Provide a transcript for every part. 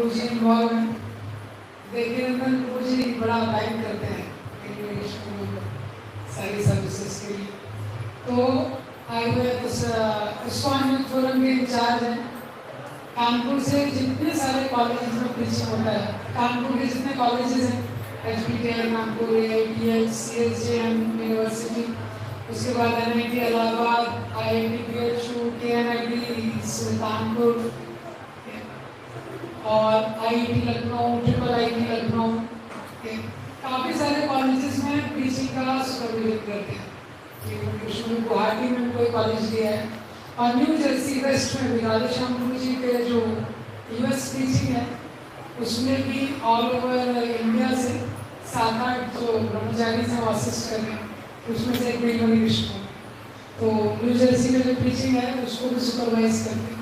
प्रभु जी involve हैं। देखिए प्रभु जी बड़ा गाइड करते हैं सारी सर्विसेज के लिए। तो आए हुए इस्कॉन यूथ फोरम के इंचार्ज हैं। कानपुर से जितने सारे कॉलेजेस में प्रीचिंग होता है, कानपुर के जितने कॉलेजेस हैं, HBTI Kanpur, AITL, CSJM university, उसके बाद NIT Allahabad, IIT BHU, KNIT Sultanpur और IIT लखनऊ, IIIT लखनऊ, काफ़ी सारे कॉलेजेस में प्रीचिंग का सुपरविजन करते हैं। गुवाहाटी में कोई कॉलेज लिया है और न्यू जर्सी वेस्ट में भी राधेश्याम गुरु जी के जो US टीचिंग है उसमें भी ऑल ओवर इंडिया से 7-8 जो ब्रह्मचारी से असिस्ट कर रहे हैं, उसमें से एक नीलमणि विष्णु। तो न्यू जर्सी में जो टीचिंग है उसको भी सुपरवाइज करते हैं।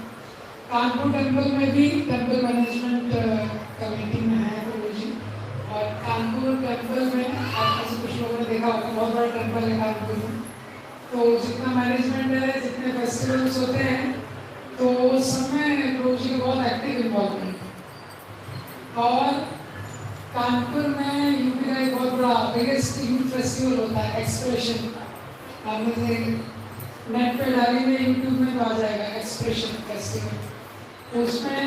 कानपुर टेम्पल में भी टेम्पल मैनेजमेंट कमेटी में है गुरु जी। और कानपुर टेम्पल में ऐसे कुछ लोगों ने देखा होगा, बहुत बड़ा टेम्पल है कानपुर में। तो जितना मैनेजमेंट है, जितने फेस्टिवल्स होते हैं, तो उस समय प्रभु जी का बहुत एक्टिव इन्वॉल्वमेंट है। और कानपुर में यूपी का एक बहुत बड़ा बिगेस्ट यूथ फेस्टिवल होता है एक्सप्रेशन। आप नेट पे डालेंगे, यूट्यूब में तो आ जाएगा एक्सप्रेशन फेस्टिवल। तो उसमें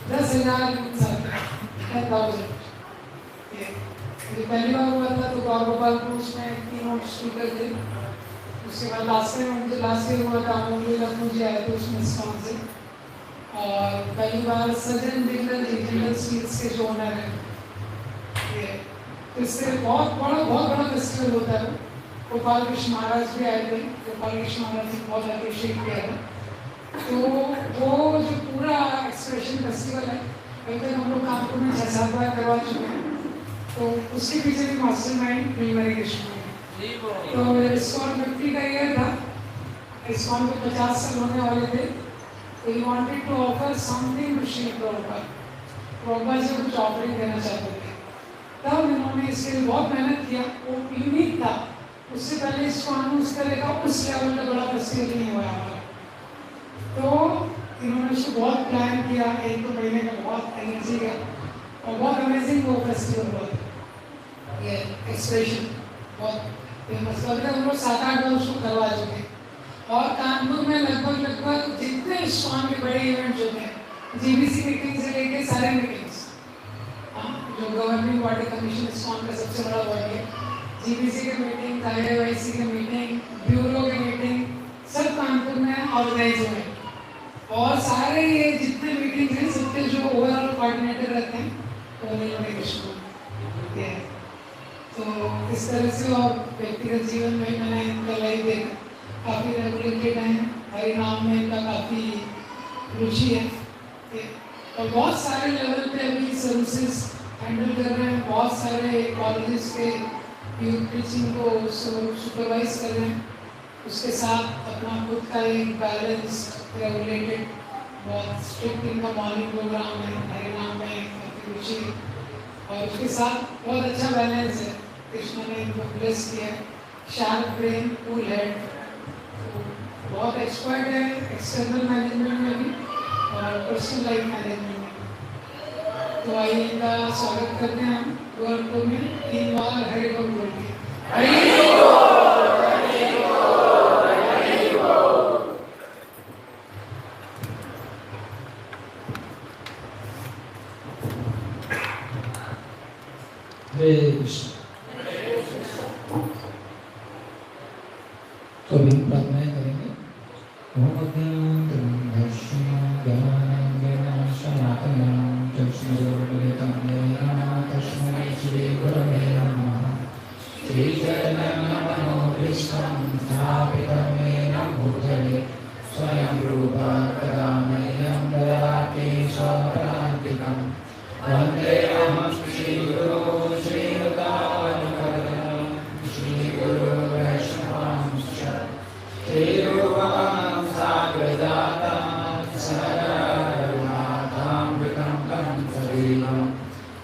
10,000 यूथ आते हैं, 10,000। ये पहली बार हुआ था तो गौरगोपालपुर उसमें 3 स्पीकर थे। उसके बाद लास्ट ईयर हुआ था, मुंबई लखनऊ जी आए थे उसमें स्टॉन से। और पहली बार सजन डिजिटल स्वीट्स के जो ओनर है, तो इससे बहुत बड़ा फेस्टिवल होता है। गोपाल कृष्ण महाराज भी आए थे, गोपाल कृष्ण महाराज ने बहुत अप्रिशिएट किया था। तो वो जो पूरा एक्सप्रेशन फेस्टिवल है, अभी तक हम लोग कानपुर में 6-7 बार करवा चुके हैं। तो उसके पीछे भी मास्टरमाइंड नीलमणि कृष्ण है। तो इस्कॉन 50 का ईयर था, इस्कॉन को 50 साल होने वाले थे। तो he wanted to offer something to Shri Prabhupada. Prabhupada ji कुछ ऑफरिंग देना चाहते थे। तब इन्होंने इसके लिए बहुत मेहनत किया। वो यूनिक था, उससे पहले इस्कॉन में उस तरह का उस लेवल का बड़ा फेस्टिवल नहीं हुआ हमारा। तो इन्होंने उसको बहुत प्लान किया, 1-2 महीने का बहुत एनर्जी का, और बहुत अमेजिंग वो फेस्टिवल हुआ। ये एक्सप्रेशन बहुत फेमस था। हम लोग 7-8 बार उसको करवा चुके। और कानपुर में लगभग जितने इस्कॉन के बड़े इवेंट्स होते हैं, GBC मीटिंग से लेके सारे मीटिंग्स, जो गवर्निंग बॉडी कमीशन इस्कॉन का सबसे बड़ा बॉडी है, GBC के मीटिंग, IIYC के मीटिंग, ब्यूरो के मीटिंग, सब कानपुर में ऑर्गेनाइज हुए। और सारे ये जितने मीटिंग हैं, सबके जो ओवरऑल कोऑर्डिनेटर रहते हैं वो नीलमणि कृष्ण हैं। तो इस तरह से और व्यक्तिगत जीवन में मैंने इनका लाइफ देखा, काफ़ी रेगुलेटेड हैं, हरि नाम में इनका काफ़ी रुचि है। और बहुत सारे लेवल पे अभी सर्विसेज हैंडल कर रहे हैं, बहुत सारे कॉलेजेस के यूथ टीचिंग को सुपरवाइज कर रहे हैं। उसके साथ अपना खुद का एक बैलेंस रेगुलेटेड बहुत स्ट्रिक्ट इनका मॉर्निंग प्रोग्राम है, हरि नाम में काफ़ी रुचि है। और उसके साथ बहुत अच्छा बैलेंस है, कृष्ण ने इनको ब्लेस किया है। शार्प ब्रेन, कूल हेड, बहुत एक्सपर्ट है एक्सटर्नल मैनेजमेंट में भी और पर्सनल लाइफ मैनेजमेंट में। तो आइए इनका स्वागत करते हैं हम गोरखपुर में 3 बार हरि बोल बोल के। हरे कृष्ण। तो अभी प्रार्थनाएं करेंगे। तस्मै श्री गुरवे नमः। श्रीचैतन्यमनोभीष्टं स्थापितं येन भूतले स्वयं रूपा कदा मह्यं ददाति स्वपदान्तिकं। वन्देऽहं श्रीगुरो श्रीयुतानुपदं श्रीगुरो वैष्णवांश्च श्रीरूपं साग्रजातं सहगणरघुनाथामृतं तं सजीवं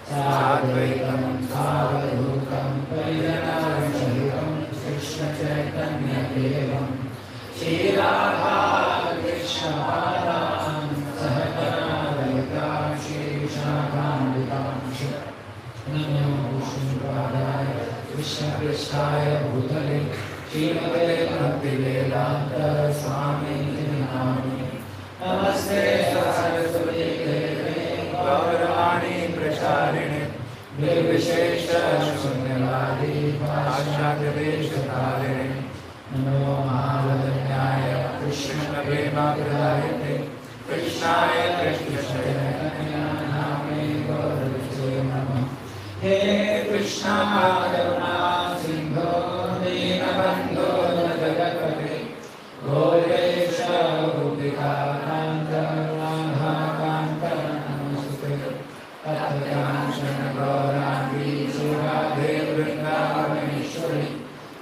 साद्वैतं सावधूतं परिजनसहितं कृष्णचैतन्यदेवं श्रीराधा कृष्णपादान् सहगणललिता श्रीविशाखान्वितांश्च व्यासाय भूतले श्रीमते भक्तिवेदांत स्वामिने नामिने। नमस्ते सरस्वती देवे गौरवाणी प्रचारिणे निर्विशेष शून्यवादी पाश्चात्यदेशकारिणे। नमो महावदन्याय कृष्णप्रेमप्रदायते कृष्णाय कृष्णचैतन्य नामे गौरवे नमः। हे कृष्ण करुणा सिंधो दीनबन्धो जगत्पते गौरीश गोपिकान्त राधाकान्त नमस्ते। तप्तकाञ्चन गौराङ्गी सुराधे वृन्दावनेश्वरी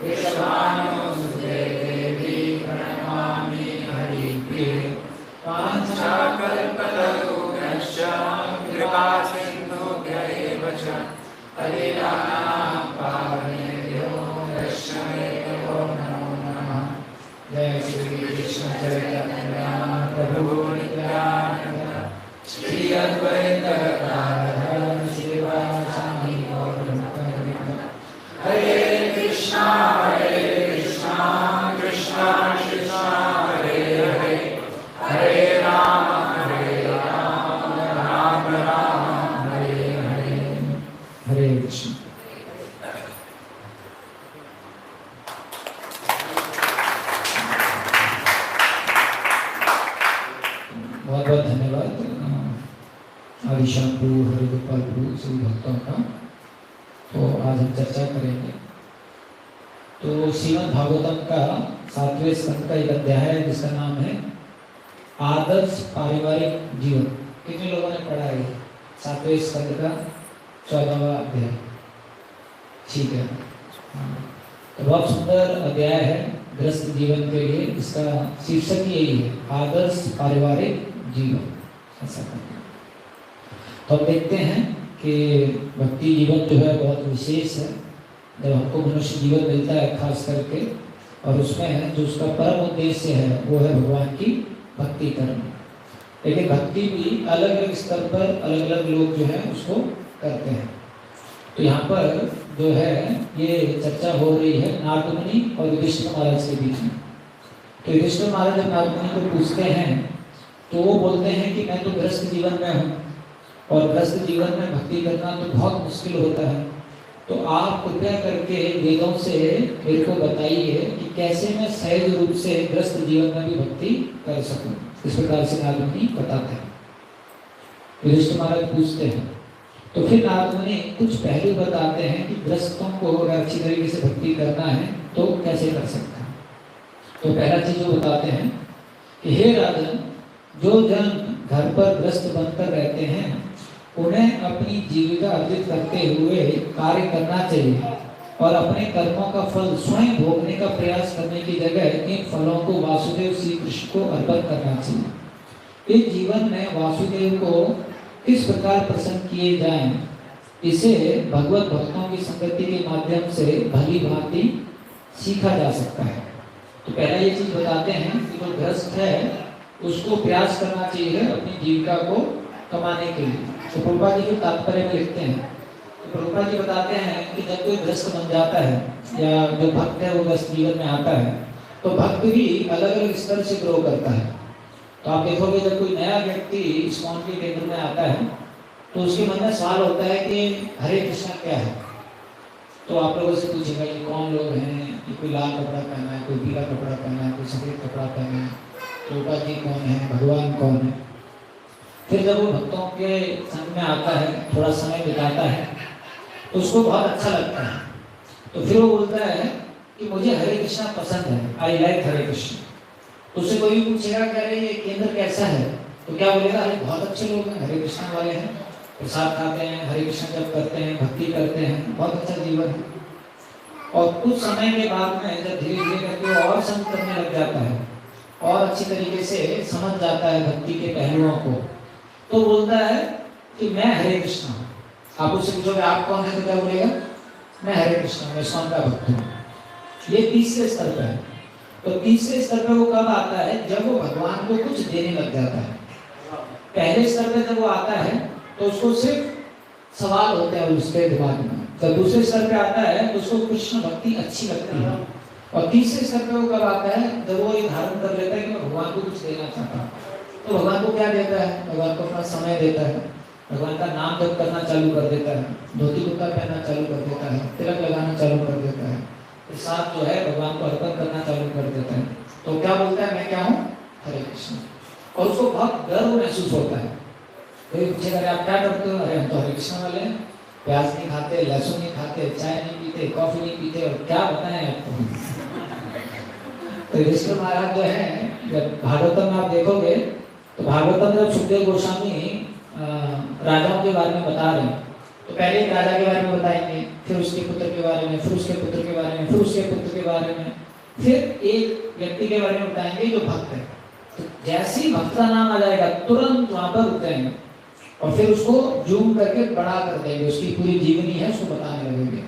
विश्वानुसुते देवी प्रणमामि हरिप्रिये। वाञ्छाकल्पतरुभ्यश्च कृपासिन्धुभ्य एव च पतितानां पावनेभ्यो वैष्णवेभ्यो नमो नमः। जय श्री कृष्ण चैतन्य प्रभु नित्यानंद श्री अद्वैत गदाधर श्रीवासादि गौरभक्तवृंद। हरे कृष्णा कृष्णा कृष्णा हरे हरे हरे राम राम राम हरे हरे। हरे कृष्ण। बहुत बहुत धन्यवाद आदिशान प्रभु हरिगोपाल प्रभु सभी भक्तों का। तो आज हम चर्चा करेंगे। तो श्रीमद् भागवतम का 7वें स्कंद का एक अध्याय है जिसका नाम है आदर्श पारिवारिक जीवन। कितने लोगों ने पढ़ा है 7वें स्कंद का 14वां अध्याय? ठीक है। तो बहुत सुंदर अध्याय है गृहस्थ जीवन के लिए। इसका शीर्षक यही है, आदर्श पारिवारिक जीवन। ऐसा करते हैं तो हम देखते हैं कि भक्ति जीवन जो है बहुत विशेष है। जब हमको मनुष्य जीवन मिलता है खास करके, और उसमें जो उसका परम उद्देश्य है वो है भगवान की भक्ति करना। लेकिन भक्ति भी अलग अलग स्तर पर अलग अलग लोग जो है उसको करते हैं। तो यहाँ पर जो है ये चर्चा हो रही है नारद मुनि और युधिष्ठिर महाराज के बीच में। तो युधिष्ठिर महाराज जब नारद मुनि को पूछते हैं तो वो बोलते हैं कि मैं तो गृहस्थ जीवन में हूँ और गृहस्थ जीवन में भक्ति करना तो बहुत मुश्किल होता है। तो आप कृपया करके वेदों से मेरे को बताइए कि कैसे मैं सहज रूप से गृहस्थ जीवन में भी भक्ति कर सकूं। इस प्रकार से नारद मुनि बताते हैं। युधिष्ठिर महाराज पूछते हैं तो फिर नारद मुनि कुछ पहलू बताते हैं कि गृहस्थों को अगर अच्छी तरीके से भक्ति करना है तो कैसे कर सकते हैं। तो पहला चीज जो बताते हैं कि हे राजन, जो जन घर पर गृहस्थ बनकर रहते हैं उन्हें अपनी जीविका अर्जित करते हुए कार्य करना चाहिए और अपने कर्मों का फल स्वयं भोगने का प्रयास करने की जगह इन फलों को वासुदेव श्री कृष्ण को अर्पण करना चाहिए। इस जीवन में वासुदेव को किस प्रकार प्रसन्न किए जाएं, इसे भगवत भक्तों की संगति के माध्यम से भली भांति सीखा जा सकता है। तो पहला ये चीज बताते हैं कि जो गृहस्थ है उसको प्रयास करना चाहिए अपनी जीविका को कमाने के लिए। तो प्रभुपाद जी जो तात्पर्य में लिखते हैं तो प्रभुपाद जी बताते हैं कि जब कोई गृहस्थ बन जाता है या जो भक्त है वो गृहस्थ जीवन में आता है तो भक्त भी अलग अलग स्तर से ग्रो करता है। तो आप देखोगे जब कोई नया व्यक्ति इस्कॉन के केंद्र में आता है तो उसके मन में सवाल होता है कि हरे कृष्णा क्या है। तो आप लोगों से पूछेगा ये कौन लोग हैं, ये कोई लाल कपड़ा पहना है, कोई पीला कपड़ा पहना है, कोई सफेद कपड़ा पहना है, प्रभुपाद जी कौन है, भगवान कौन है। फिर जब वो भक्तों के संग में आता है, थोड़ा समय बिताता है तो उसको बहुत अच्छा लगता है। तो फिर वो बोलता है कि मुझे हरे कृष्णा पसंद है, आई लाइक हरे कृष्ण। तो उससे कोई भी पूछेगा कि अरे ये केंद्र कैसा है, तो क्या बोलेगा, अरे बहुत अच्छे लोग हैं, हरे कृष्णा वाले हैं, प्रसाद खाते हैं, हरे कृष्ण जप करते हैं, भक्ति करते हैं, बहुत अच्छा जीवन है। और कुछ समय के बाद में जब धीरे धीरे करके और संग करने लग जाता है और अच्छी तरीके से समझ जाता है भक्ति के पहलुओं को, तो बोलता है कि मैं हरे कृष्ण हूँ। आप उससे पूछोगे आप कौन है तो क्या बोलेगा, मैं हरे कृष्ण, मैं स्वामी का भक्त हूँ। ये तीसरे स्तर पर है। तो तीसरे स्तर पर वो कब आता है, जब वो भगवान को कुछ देने लग जाता है। पहले स्तर पर जब वो आता है तो उसको सिर्फ सवाल होते हैं उसके दिमाग में जब दूसरे स्तर पे आता है तो उसको कृष्ण भक्ति अच्छी लगती है। और तीसरे स्तर पे वो कब आता है, जब वो ये धारण कर लेता है कि मैं भगवान को कुछ देना चाहता हूँ। तो भगवान को क्या देता है, भगवान को अपना समय देता है, भगवान का नाम जप करना चालू कर देता है, धोती कुर्ता पहनना चालू कर देता है, तिलक लगाना चालू कर देता है, प्रसाद जो है भगवान को अर्पण करना चालू कर देता है। तो क्या बोलता है, मैं क्या हूँ, हरे कृष्ण। और उसको बहुत गर्व महसूस होता है। कोई पूछेगा आप क्या करते हो, अरे हम तो हरे कृष्ण वाले हैं, प्याज नहीं खाते, लहसुन नहीं खाते, चाय नहीं पीते, कॉफी नहीं पीते, और क्या बताएं आपको। तो युधिष्ठिर महाराज जो है, जब भागवतम में आप देखोगे तो भागवतम में जब सुखदेव गोस्वामी राजाओं के बारे में बता रहे हैं, तो पहले एक राजा के बारे में बताएंगे, फिर उसके पुत्र के बारे में, फिर उसके पुत्र के बारे में, फिर उसके पुत्र के बारे में, फिर एक व्यक्ति के बारे में बताएंगे जो भक्त है। तो जैसे ही भक्त का नाम आ जाएगा तुरंत वहां पर रुकेंगे और फिर उसको जूम करके बड़ा कर देंगे, उसकी पूरी जीवनी है उसको बताने लगेंगे।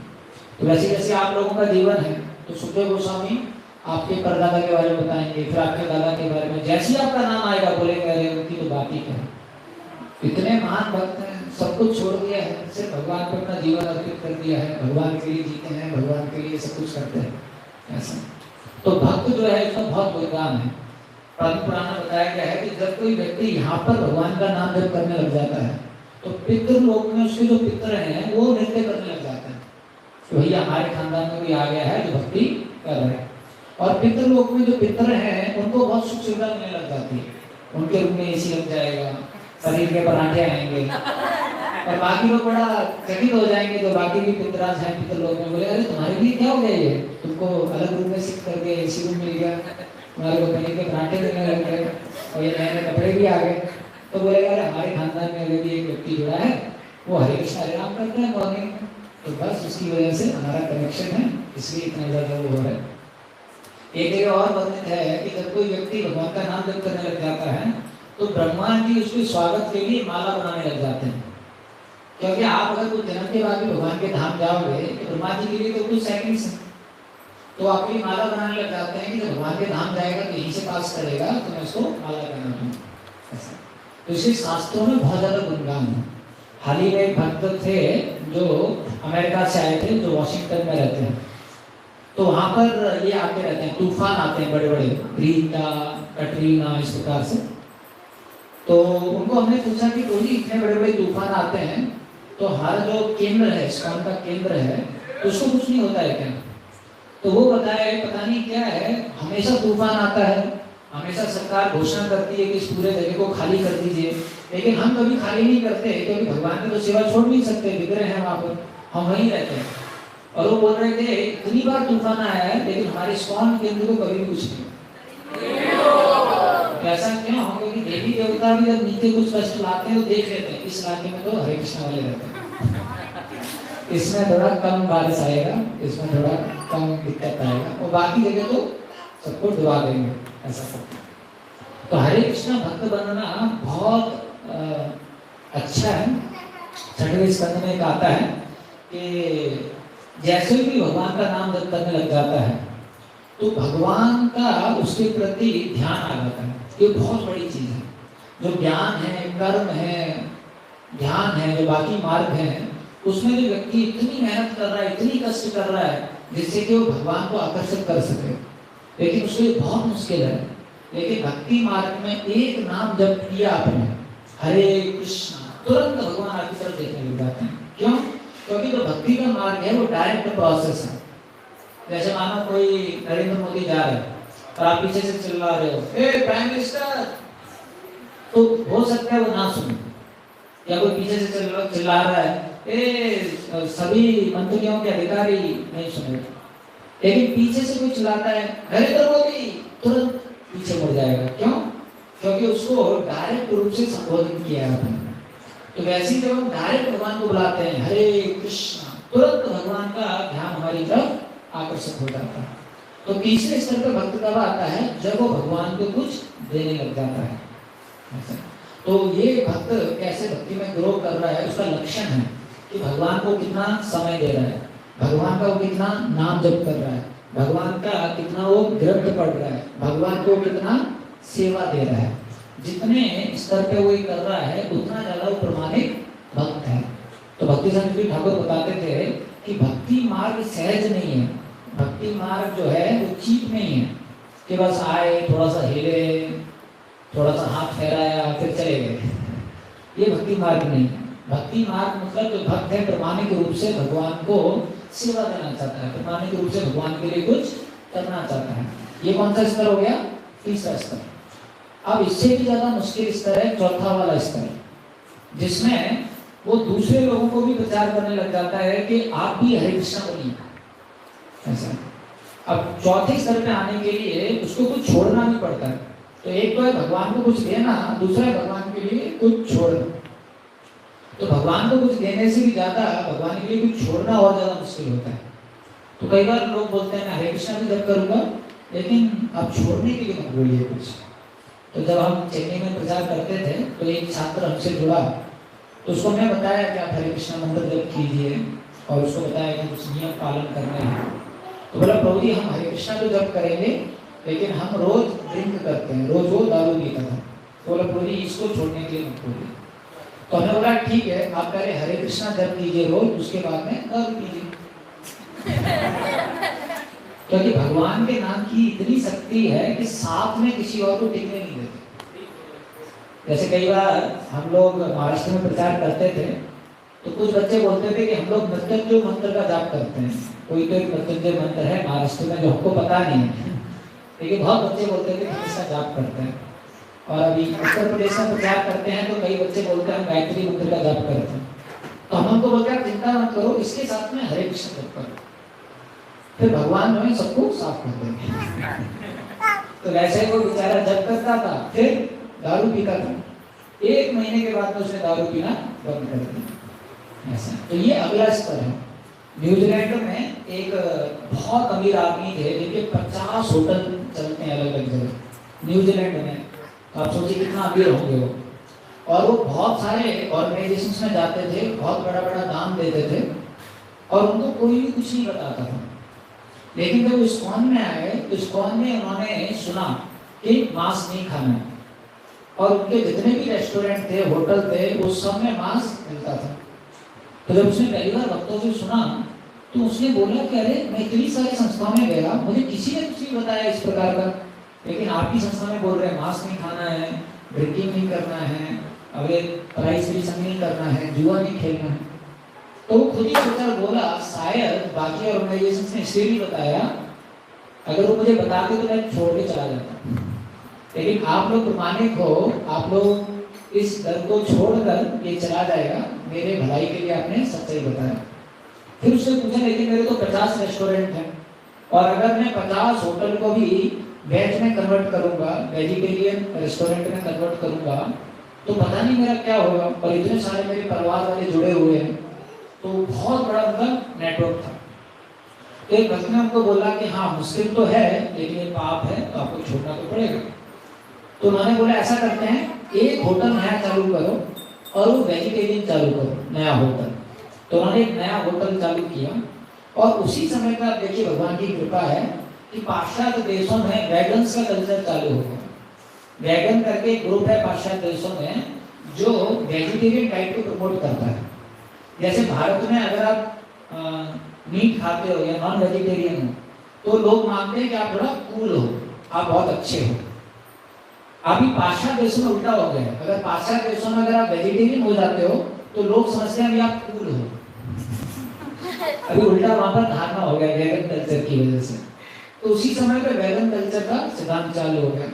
तो वैसे जैसे आप लोगों का जीवन है, तो सुखदेव गोस्वामी आपके परदादा के बारे में बताएंगे, फिर आपके दादा के बारे में। जैसे ही आपका नाम आएगा बोलेंगे अरे उनकी तो बात ही क्या है, इतने महान भक्त हैं, सब कुछ छोड़ दिया है, सिर्फ भगवान को अपना जीवन अर्पित कर दिया है, भगवान के लिए जीते हैं, भगवान के लिए सब कुछ करते हैं ऐसा। तो भक्त जो है इसका बहुत गुणगान है। पद्म पुराण में बताया गया है कि जब कोई व्यक्ति यहाँ पर भगवान का नाम जप करने लग जाता है तो पितृ लोक में उसके जो पितर हैं वो नृत्य करने लग जाते हैं कि भैया हमारे खानदान में भी आ गया है जो भक्ति कर रहे हैं। और पितृ लोक में जो पितर हैं उनको बहुत सुख सुविधा मिलने लग जाती है, उनके रूम में एसी लग जाएगा, पनीर के पराठे आएंगे, और बाकी लोग बड़ा चकित हो जाएंगे। तो बाकी भी पितराज हैं पितर लोग में, बोले अरे तुम्हारे लिए क्या हो गया, ये तुमको अलग रूम में शिफ्ट करके एसी रूम मिल गया, तुम्हारे को पनीर के पराठे मिलने लग गए और ये नए नए कपड़े भी आ गए। तो बोलेगा अरे हमारे खानदान में अभी एक व्यक्ति जुड़ा है, वो हरे कृष्ण हरे राम करते हैं मॉर्निंग, तो बस उसकी वजह से हमारा कनेक्शन है, इसलिए इतना ज़्यादा वो हो रहा है। एक जगह और वर्णित है कि जब कोई व्यक्ति भगवान का नाम जप करने लग जाता है तो ब्रह्मा जी उसके स्वागत के लिए माला बनाने लग जाते हैं। क्योंकि आप अगर कुछ जन्म के बाद भी भगवान के धाम जाओगे तो ब्रह्मा जी के लिए तो कुछ सेकंड्स हैं, तो आपके लिए माला बनाने लग जाते हैं कि जब भगवान के धाम जाएगा तो यहीं से पास करेगा तो मैं उसको माला पहना दूँ। तो इसी शास्त्रों में बहुत ज़्यादा गुणगान है। हाल ही में एक भक्त थे जो अमेरिका से आए थे, जो वॉशिंगटन में रहते हैं, तो वहाँ पर ये आते रहते हैं, तूफान आते हैं बड़े बड़े, रीता कटरीना इस प्रकार से। तो उनको हमने पूछा कि कोई इतने बड़े बड़े तूफान आते हैं तो हर जो केंद्र है, इस्कॉन का केंद्र है, तो उसको कुछ नहीं होता है क्या? तो वो बताए पता नहीं क्या है, हमेशा तूफान आता है, हमेशा सरकार घोषणा करती है कि इस पूरे जगह को खाली कर दीजिए, लेकिन हम कभी खाली नहीं करते क्योंकि भगवान की तो सेवा छोड़ नहीं सकते, विग्रह है वहाँ पर, हम वहीं रहते हैं। और वो बोल रहे थे इतनी बार तूफान आया है लेकिन हमारे इस्कॉन केंद्र को कभी भी कुछ नहीं। ऐसा क्यों? हम क्योंकि देवी देवता भी जब नीचे कुछ कष्ट लाते हैं तो देख लेते हैं इस इलाके में तो हरे कृष्ण वाले रहते हैं, इसमें थोड़ा कम बारिश आएगा, इसमें थोड़ा कम दिक्कत आएगा, और बाकी जगह तो सबको डुबा देंगे ऐसा सब। तो हरे कृष्ण भक्त बनना बहुत अच्छा है। छठवें स्कंद में आता है कि जैसे भी भगवान का नाम जप करने लग जाता है तो भगवान का उसके प्रति ध्यान आ जाता है। ये बहुत बड़ी चीज है। जो ज्ञान है, कर्म है, ध्यान है, जो बाकी मार्ग है, उसमें जो व्यक्ति इतनी मेहनत कर रहा है, इतनी कष्ट कर रहा है जिससे कि वो भगवान को आकर्षित कर सके, लेकिन उसके लिए बहुत मुश्किल है। लेकिन भक्ति मार्ग में एक नाम जब किया आपने, हरे कृष्ण, तुरंत भगवान आपकी तरफ देखने लग जाते हैं। क्यों? क्योंकि जो भक्ति का मार्ग है वो डायरेक्ट प्रोसेस है। जैसे मानो कोई नरेंद्र मोदी जा रहे हैं और आप पीछे से चिल्ला रहे हो, ए प्राइम मिनिस्टर, तो हो सकता है वो ना सुने, या कोई पीछे से चिल्ला रहा है, ए सभी मंत्रियों के अधिकारी, नहीं सुने। लेकिन पीछे से कोई चिल्लाता है नरेंद्र मोदी, तुरंत पीछे मुड़ जाएगा। क्यों? क्योंकि उसको डायरेक्ट रूप से संबोधित किया है आपने। तो वैसे ही जब हम डायरेक्ट भगवान को बुलाते हैं हरे कृष्ण, तुरंत भगवान का ध्यान हमारी तरफ आकर्षित हो जाता है। तो तीसरे स्तर पर भक्त कब आता है? जब वो भगवान को कुछ देने लग जाता है। तो ये भक्त कैसे भक्ति में ग्रो कर रहा है, उसका लक्षण है कि भगवान को कितना समय दे रहा है, भगवान का वो कितना नाम जप कर रहा है, भगवान का कितना वो ग्रंथ पढ़ रहा है, भगवान को कितना सेवा दे रहा है। जितने स्तर पे वो कर रहा है उतना ज्यादा वो प्रमाणिक भक्त है। तो भक्ति स्वामी ठाकुर बताते थे कि भक्ति मार्ग सहज नहीं है। भक्ति मार्ग जो है वो चीप नहीं है कि बस आए, थोड़ा सा हिले, थोड़ा सा हाथ फहराया, फिर चले गए। ये भक्ति मार्ग नहीं है। भक्ति मार्ग मतलब जो भक्त है प्रामाणिक रूप से भगवान को सेवा देना चाहता है, प्रामाणिक रूप से भगवान के लिए कुछ करना चाहता है। ये कौन सा स्तर हो गया? तीसरा स्तर। अब इससे भी ज्यादा मुश्किल स्तर है चौथा वाला स्तर, जिसमें वो दूसरे लोगों को भी प्रचार करने लग जाता है कि आप भी हरे कृष्णा बनिए। ऐसा अब चौथे स्तर पे आने के लिए उसको कुछ छोड़ना भी पड़ता है। तो एक तो है भगवान को कुछ देना, दूसरा है भगवान के लिए कुछ छोड़ना। तो भगवान को कुछ देने से भी ज्यादा भगवान के लिए कुछ छोड़ना और ज्यादा मुश्किल होता है। तो कई बार लोग बोलते हैं मैं हरे कृष्णा भी जप करूंगा, लेकिन आप छोड़ने के लिए मत बोलिए कुछ। तो जब हम चेन्नई में प्रचार करते थे तो एक छात्र हमसे जुड़ा, तो उसको मैं बताया कि आप हरे कृष्णा मंत्र जप कीजिए, और उसको बताया कि कुछ नियम पालन करने हैं। तो बोला प्रभु जी हम हरे कृष्णा तो जप करेंगे, लेकिन हम रोज ड्रिंक करते हैं, रोज वो दारू पीता था। तो बोला प्रभु जी इसको छोड़ने के लिए मत बोलिए। तो हमने बोला ठीक है, आप पहले हरे कृष्णा जप कीजिए रोज, उसके बाद में दारू पीजिए। क्योंकि भगवान के नाम की इतनी शक्ति है कि साथ में किसी और को टिकने नहीं देते। जैसे कई बार हम लोग महाराष्ट्र में प्रचार करते थे, तो कुछ बच्चे बोलते थे कि हम लोग मृत्युंजय मंत्र का जाप करते हैं। कोई तो एक मृत्युंजय मंत्र है महाराष्ट्र में जो हमको पता नहीं है, लेकिन बहुत बच्चे बोलते थे कि इसका जाप करते हैं। और अभी उत्तर प्रदेश में प्रचार करते हैं तो कई बच्चे बोलते हैं गायत्री मंत्र का जाप करते हैं। तो हम उनको बोलते हैं चिंता मत करो, इसके साथ में हरे कृष्ण जप करो, फिर भगवान जो है सबको साफ कर देंगे। तो वैसे ही वो बेचारा जप करता था, फिर दारू पीता था। 1 महीने के बाद में उसने दारू पीना बंद कर दिया। ऐसा तो ये अगला स्तर है। न्यूजीलैंड में एक बहुत अमीर आदमी थे जिनके 50 होटल चलते हैं अलग अलग जगह न्यूजीलैंड में। तो आप सोचिए कितना अमीर होंगे वो। और वो बहुत सारे ऑर्गेनाइजेशंस में जाते थे, बहुत बड़ा बड़ा दान देते थे, और उनको कोई भी कुछ नहीं बताता था। लेकिन जब इस्कॉन में आए तो इस्कॉन में उन्होंने सुना कि मांस नहीं खाना है, और उनके जितने भी रेस्टोरेंट थे, होटल थे, उस सब में मांस मिलता था। तो जब उसने पहली बार भक्तों से सुना तो उसने बोला कि अरे मैं इतनी सारी संस्थाओं में गया, मुझे किसी ने कुछ नहीं बताया इस प्रकार का, लेकिन आपकी संस्था में बोल रहे हैं मांस नहीं खाना है, ड्रिंकिंग नहीं करना है, अगर प्राइस रिलीज नहीं करना है, जुआ नहीं खेलना है। तो वो खुद ही सोचा, बोला शायद बाकी ऑर्गेनाइजेशंस ने इसलिए नहीं बताया, अगर वो मुझे बताते तो मैं छोड़ के चला जाता। लेकिन आप लोग प्रमाणिक हो, आप लोग इस डर को छोड़कर ये चला जाएगा, मेरे भलाई के लिए आपने सच्चाई बताया। फिर उससे पूछा लेकिन मेरे तो 50 रेस्टोरेंट हैं, और अगर मैं 50 होटल को भी वेज में कन्वर्ट करूंगा, वेजिटेरियन रेस्टोरेंट में कन्वर्ट करूंगा, तो पता नहीं मेरा क्या होगा। और इतने सारे मेरे परिवार वाले जुड़े हुए हैं, तो बहुत बड़ा उनका नेटवर्क था। एक भक्त ने हमको बोला कि हाँ मुश्किल तो है, लेकिन ये पाप है तो आपको छोड़ना तो पड़ेगा। तो उन्होंने बोला ऐसा करते हैं, एक होटल नया चालू करो और वो वेजिटेरियन चालू करो, नया होटल। तो उन्होंने एक नया होटल चालू किया, और उसी समय का देखिए भगवान की कृपा है कि पाश्चात्य देशों में वैगन्स का कल्चर चालू हो गया। वैगन करके एक ग्रुप है पाश्चात्य देशों में जो वेजिटेरियन डाइट को प्रमोट करता है। जैसे भारत में अगर आप मीट खाते हो या नॉन वेजिटेरियन हो, तो लोग मानते हैं कि आप थोड़ा कूल हो, आप बहुत अच्छे हो। अभी पाश्चात्य देशों में उल्टा हो गया है। अगर पाश्चात्य देशों में अगर आप वेजिटेरियन हो जाते हो तो लोग समझते हैं कि आप कूल हो। अभी उल्टा वहां पर धारणा हो गया वैगन कल्चर की वजह से। तो उसी समय पे वैगन कल्चर का सिद्धांत चालू हो गया।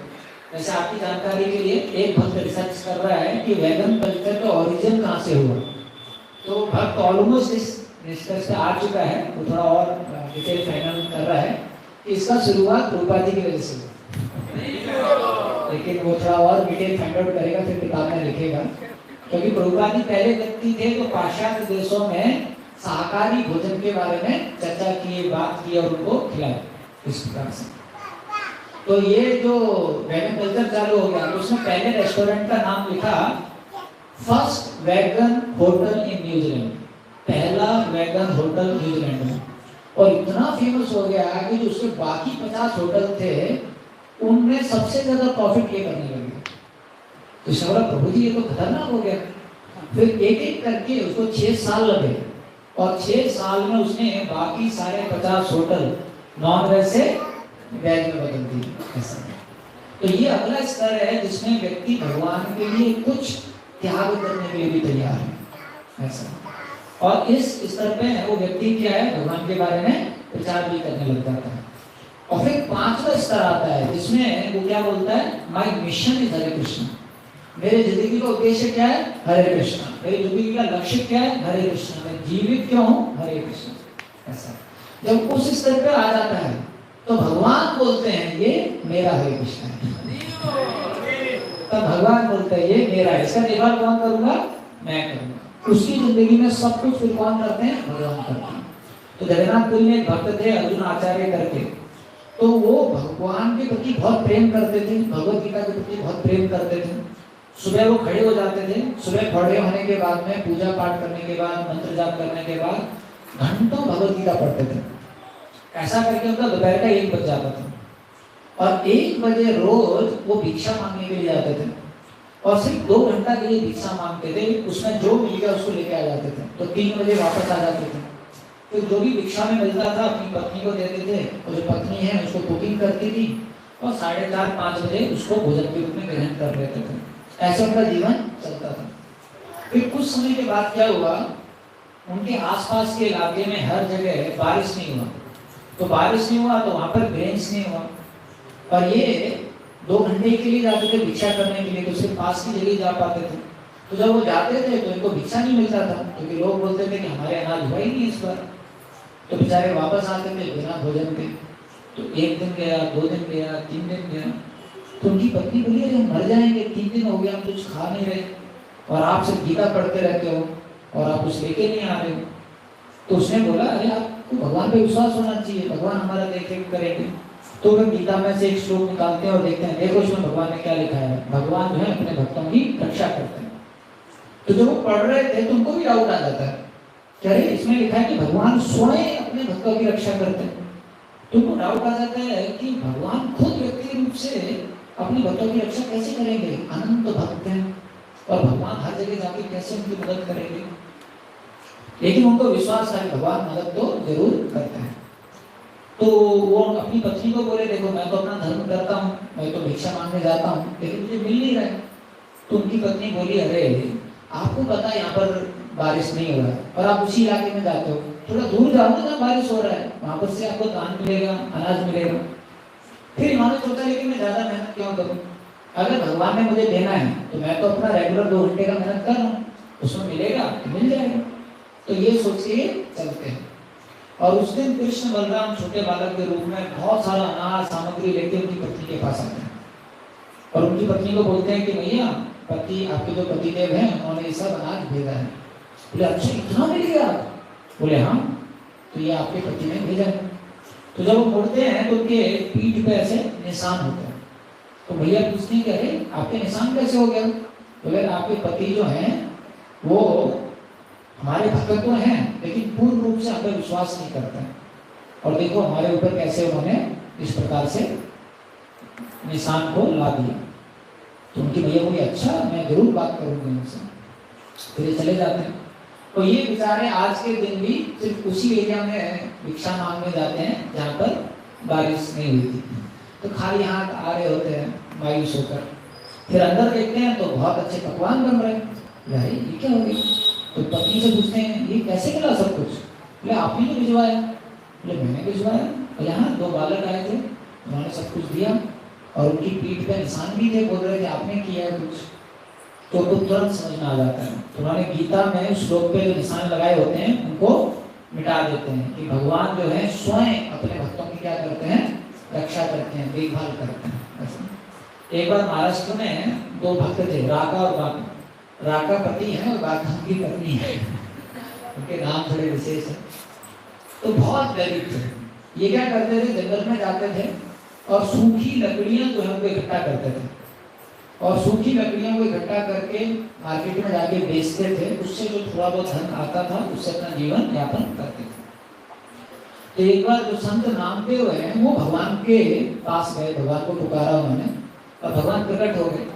वैसे आपकी जानकारी के लिए एक भक्त रिसर्च कर रहा है कि वैगन कल्चर का ओरिजिन कहाँ से हुआ। तो भक्त ऑलमोस्ट इस निष्कर्ष पे आ चुका है, वो थोड़ा और डिटेल फाइनल कर रहा है कि इसका शुरुआत प्रभुपाद जी की वजह से, लेकिन वो थोड़ा और डिटेल फाइंड आउट करेगा, फिर किताब में लिखेगा। क्योंकि प्रभुपाद जी पहले व्यक्ति थे तो पाश्चात्य देशों में शाकाहारी भोजन के बारे में चर्चा की, बात की और उनको खिलाया इस प्रकार से। तो ये जो वैगन कल्चर चालू हो गया, तो उसमें पहले रेस्टोरेंट का नाम लिखा first wagon hotel in New Zealand, पहला वैगन होटल न्यूजीलैंड में। और इतना फेमस हो गया कि जो उसके बाकी 50 होटल थे उनमें सबसे ज्यादा प्रॉफिट ये करने लगे। तो प्रभु जी ये तो खतरनाक हो गया। फिर एक एक करके उसको 6 साल लगे और 6 साल में उसने बाकी सारे 50 होटल नॉन वेज से वेज में बदल दिए। ऐसा तो ये अगला स्तर है जिसमें व्यक्ति भगवान के लिए कुछ त्याग करने के लिए भी तैयार है। ऐसा और इस स्तर पे वो व्यक्ति क्या है, भगवान के बारे में प्रचार भी करने लग जाता है। और फिर 5वां स्तर आता है जिसमें वो क्या बोलता है, माय मिशन इज हरे कृष्ण। मेरे जिंदगी का उद्देश्य क्या है, हरे कृष्ण। मेरी जिंदगी का लक्ष्य क्या है, हरे कृष्ण। मैं जीवित क्यों हूँ, हरे कृष्ण। ऐसा जब उस स्तर पे आ जाता है तो भगवान बोलते हैं ये मेरा हरे कृष्ण है। तब भगवान बोलते हैं ये मेरा है, इसका देखभाल कौन करूंगा, मैं करूंगा। उसकी जिंदगी में सब कुछ फिर कौन करते हैं, भगवान करते हैं। तो जगन्नाथपुरी में एक भक्त थे अर्जुन आचार्य करके, तो वो भगवान के प्रति बहुत प्रेम करते थे, भगवत गीता के प्रति बहुत प्रेम करते थे। सुबह वो खड़े हो जाते थे, सुबह खड़े होने के बाद में पूजा पाठ करने के बाद, मंत्र जाप करने के बाद घंटों भगवत गीता पढ़ते थे। ऐसा करके उनका दोपहर का 1 बज जाता था और 1 बजे रोज वो भिक्षा मांगने के लिए जाते थे और सिर्फ 2 घंटा के लिए भिक्षा मांगते थे। उसमें जो मिल गया उसको लेके आ जाते थे, तो 3 बजे वापस आ जाते थे। तो जो भी भिक्षा में मिलता था अपनी पत्नी को देते थे, और जो पत्नी है उसको कुकिंग करती थी और 4:30-5 बजे उसको भोजन के रूप में ग्रहण कर लेते थे। ऐसा उनका जीवन चलता था। फिर कुछ समय के बाद क्या हुआ, उनके आसपास के इलाके में हर जगह बारिश नहीं हुआ। तो बारिश नहीं हुआ तो वहां पर ग्रेन्स नहीं हुआ और ये 2 घंटे के लिए जाते थे भिक्षा करने के लिए, तो सिर्फ पास की जगह जा पाते थे। तो जब वो जाते थे तो इनको भिक्षा नहीं मिलता था, क्योंकि लोग बोलते थे कि हमारे अनाज हुआ ही नहीं इस बार। तो बेचारे वापस आते थे बिना भोजन के। तो 1 दिन गया, 2 दिन गया, 3 दिन गया। तो उनकी पत्नी बोली अरे मर जाएंगे, 3 दिन हो गया हम कुछ खा नहीं रहे और आप सिर्फ गीता पढ़ते रहते हो और आप कुछ लेके नहीं आ रहे हो। तो उसने बोला अरे आपको भगवान पे विश्वास होना चाहिए, भगवान हमारा देख रेख करेंगे। तो वे गीता में से एक श्लोक निकालते हैं और देखते हैं, देखो इसमें भगवान ने क्या लिखा है। भगवान जो है अपने भक्तों की रक्षा करते हैं। तो जब वो पढ़ रहे थे तो उनको भी डाउट आ जाता है कि अरे इसमें लिखा है कि भगवान स्वयं अपने भक्तों की रक्षा करते हैं। तो उनको डाउट आ जाता है कि भगवान खुद व्यक्तिगत रूप से अपने भक्तों की रक्षा कैसे करेंगे, अनंत भक्त हैं और भगवान हर जगह जाके कैसे उनकी मदद करेंगे। लेकिन उनको विश्वास था कि भगवान मदद तो जरूर करते हैं। तो वो अपनी पत्नी को बोले देखो मैं तो अपना धर्म करता हूँ, मैं तो भिक्षा मांगने जाता हूँ लेकिन मुझे मिल नहीं रहा है। तो उनकी पत्नी बोली अरे आपको पता है यहाँ पर बारिश नहीं हो रहा है और आप उसी इलाके में जाते हो, थोड़ा दूर जाओ ना जहाँ बारिश हो रहा है, वहां पर से आपको दान मिलेगा, अनाज मिलेगा। फिर इन्होंने सोचा लेकिन मैं ज्यादा मेहनत क्यों करूँ, अगर भगवान ने मुझे देना है तो मैं तो अपना रेगुलर 2 घंटे का मेहनत कर रहा हूँ, उसमें मिलेगा तो मिल जाएगा। तो ये सोच के चलते हैं। और उस दिन कृष्ण बलराम छोटे बालक के रूप में बहुत सारा अनाज सामग्री लेके उनकी पत्नी के पास आते हैं और उनकी पत्नी को बोलते हैं कि भैया पति आपके जो पतिदेव हैं उन्होंने ये सब अनाज भेजा है। बोले अच्छा इतना मिल गया, बोले हाँ तो ये आपके पति ने भेजा है। तो जब वो मुड़ते हैं तो उनके पीठ पे ऐसे निशान होते हैं। तो भैया पूछते हैं कि अरे आपके निशान कैसे हो गया। बोले आपके पति जो हैं वो हमारे भक्त तो हैं लेकिन पूर्ण रूप से हम पर विश्वास नहीं करते हैं और देखो हमारे ऊपर कैसे उन्होंने इस प्रकार से निशान को ला दिया। तो उनकी भैया बोली अच्छा मैं जरूर बात करूंगी उनसे। फिर ये चले जाते हैं। तो ये बेचारे आज के दिन भी सिर्फ उसी एरिया में भिक्षा मांगने जाते हैं जहाँ पर बारिश नहीं हुई थी। तो खाली हाथ आ रहे होते हैं मायूस होकर। फिर अंदर देखते हैं तो बहुत अच्छे पकवान बन रहे हैं। यार ये क्या हो गया। तो पत्नी से पूछते हैं ये कैसे मिला सब कुछ। बोले आप ही ने भिजवाया। बोले मैंने भिजवाया। बोले हाँ 2 बालक आए थे उन्होंने सब कुछ दिया और उनकी पीठ पे निशान भी थे, बोल रहे थे आपने किया है कुछ। तो तुरंत समझ में आ जाता है। तो उन्होंने गीता में श्लोक पे जो निशान लगाए होते हैं उनको मिटा देते हैं कि भगवान जो है स्वयं अपने भक्तों की क्या करते हैं, रक्षा करते हैं, देखभाल करते हैं। एक बार महाराष्ट्र में 2 भक्त थे राका और बाका। राका पति है और बाका की पत्नी है, उनके नाम थोड़े विशेष है। तो बहुत गरीब थे। ये क्या करते थे, जंगल में जाते थे और सूखी लकड़ियां जो है उनको इकट्ठा करते थे और सूखी लकड़ियों को इकट्ठा करके मार्केट में जाके बेचते थे। उससे जो थोड़ा बहुत धन आता था उससे अपना जीवन यापन करते थे। तो एक बार जो संत नामदेव है वो भगवान के पास गए, भगवान को पुकारा उन्होंने और भगवान प्रकट हो गए।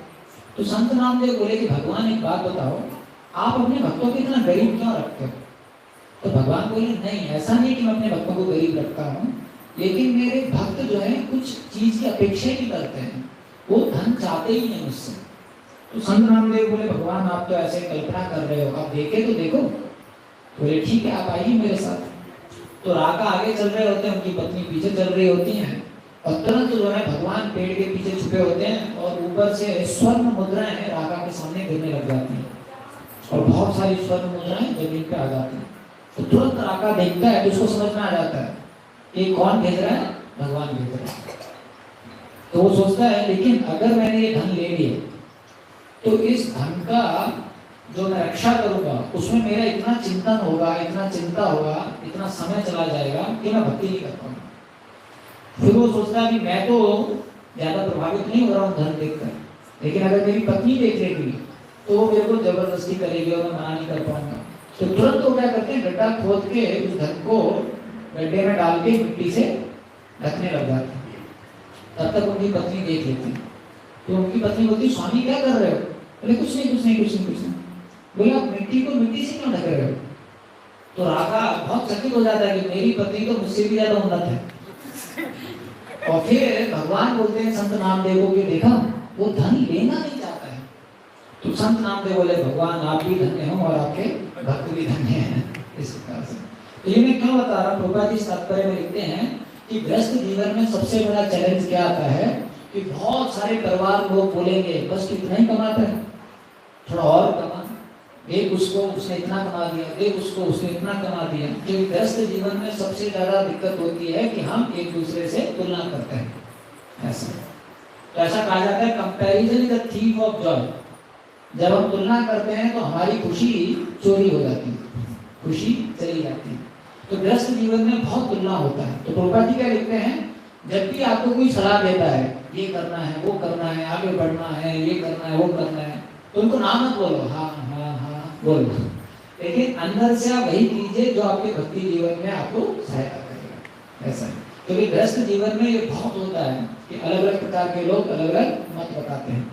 तो संत नामदेव बोले कि भगवान एक बात बताओ, आप अपने भक्तों को इतना गरीब क्यों रखते हो। तो भगवान बोले नहीं, ऐसा नहीं कि मैं अपने भक्तों को गरीब रखता हूँ, लेकिन मेरे भक्त जो है कुछ चीज की अपेक्षा ही करते हैं, वो धन चाहते ही नहीं मुझसे। तो संत नामदेव बोले भगवान आप तो ऐसे कल्पना कर रहे हो, आप देखे तो देखो। बोले ठीक है आप आइए मेरे साथ। तो राका आगे चल रहे होते हैं, उनकी पत्नी पीछे चल रही होती हैं, और तुरंत जो है भगवान पेड़ के पीछे छुपे होते हैं और ऊपर से स्वर्ण मुद्राएं राका के सामने गिरने लग जाती हैं और बहुत सारी स्वर्ण मुद्राएं जमीन पे आ जाती हैं। तो तुरंत राका देखता है तो उसको समझ में आ जाता है ये कौन भेज रहा है, भगवान भेज रहा है। तो वो सोचता है लेकिन अगर मैंने ये धन ले लिया तो इस धन का जो मैं रक्षा करूंगा उसमें मेरा इतना चिंतन होगा, इतना चिंता होगा, इतना समय चला जाएगा कि मैं भक्ति नहीं कर पाऊंगा। फिर वो सोचता है कि मैं तो ज्यादा प्रभावित नहीं हो रहा हूँ धन देखकर, लेकिन अगर मेरी पत्नी देख लेगी तो वो मेरे को जबरदस्ती करेगी और मैं मना नहीं कर पाऊंगा। तो तुरंत वो क्या करते हैं, गड्ढा खोद के उस धन को गड्ढे में डाल के मिट्टी से ढकने लग जाते हैं। तब तक उनकी पत्नी देख लेती है। तो उनकी पत्नी बोलती स्वामी क्या कर रहे हो? बोले कुछ नहीं। बोले आप मिट्टी को मिट्टी से क्यों ढक रहे हो? तो राका बहुत चकित हो जाता है कि मेरी पत्नी तो मुझसे भी ज्यादा उन्नत है। और फिर भगवान बोलते हैं संत नामदेव को कि देखा वो धन लेना नहीं चाहता है। तो संत नामदेव बोले भगवान आप भी धन्य हो और आपके भक्त भी धन्य हैं। इस प्रकार से तो ये मैं क्यों बता रहा हूँ, प्रभुपाद जी तात्पर्य में लिखते हैं कि गृहस्थ जीवन में सबसे बड़ा चैलेंज क्या आता है कि बहुत सारे परिवार लोग बोलेंगे बस कितना ही कमाता है, थोड़ा और कमा, देख उसको उसने इतना कमा दिया, देख उसको उसने इतना कमा दिया। क्योंकि गृहस्थ जीवन में सबसे ज्यादा दिक्कत होती है कि हम एक दूसरे से तुलना करते हैं। ऐसा तो ऐसा कहा जाता है comparison is the thief of Joy. जब हम तुलना करते हैं तो हमारी खुशी चोरी हो जाती है, खुशी चली जाती है। तो गृहस्थ जीवन में बहुत तुलना होता है। तो प्रभुपाद जी क्या लिखते हैं, जब भी आपको कोई सलाह देता है ये करना है, वो करना है, आगे बढ़ना है, ये करना है, वो करना है, तो उनको ना मत बोलो, हाँ बोलो, लेकिन अंदर से आप वही कीजिए जो आपके भक्ति जीवन में आपको सहायता करेगा। ऐसा है क्योंकि गृहस्थ जीवन में ये बहुत होता है कि अलग अलग प्रकार के लोग अलग अलग मत बताते हैं,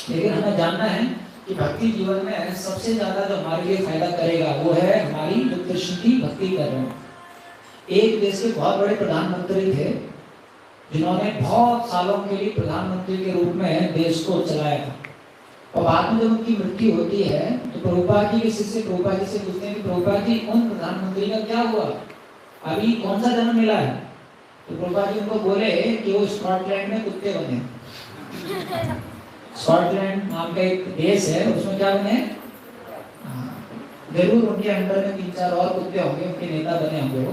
लेकिन हमें जानना है कि भक्ति जीवन में सबसे ज्यादा जो हमारे लिए फायदा करेगा वो है हमारी जो कृष्ण की भक्ति कर रहे हैं। एक देश के बहुत बड़े प्रधानमंत्री थे जिन्होंने बहुत सालों के लिए प्रधानमंत्री के रूप में देश को चलाया था, और बाद में जब उनकी मृत्यु होती है तो प्रभुपाद जी के शिष्य प्रभुपाद जी से पूछते हैं कि प्रभुपाद जी उन प्रधानमंत्री का क्या हुआ, अभी कौन सा जन्म मिला है? तो प्रभुपाद जी उनको बोले कि वो स्कॉटलैंड में कुत्ते बने। स्कॉटलैंड नाम का एक देश है, उसमें क्या बने? जरूर उनके अंडर में 3-4 और कुत्ते होंगे, उनके नेता बने होंगे वो।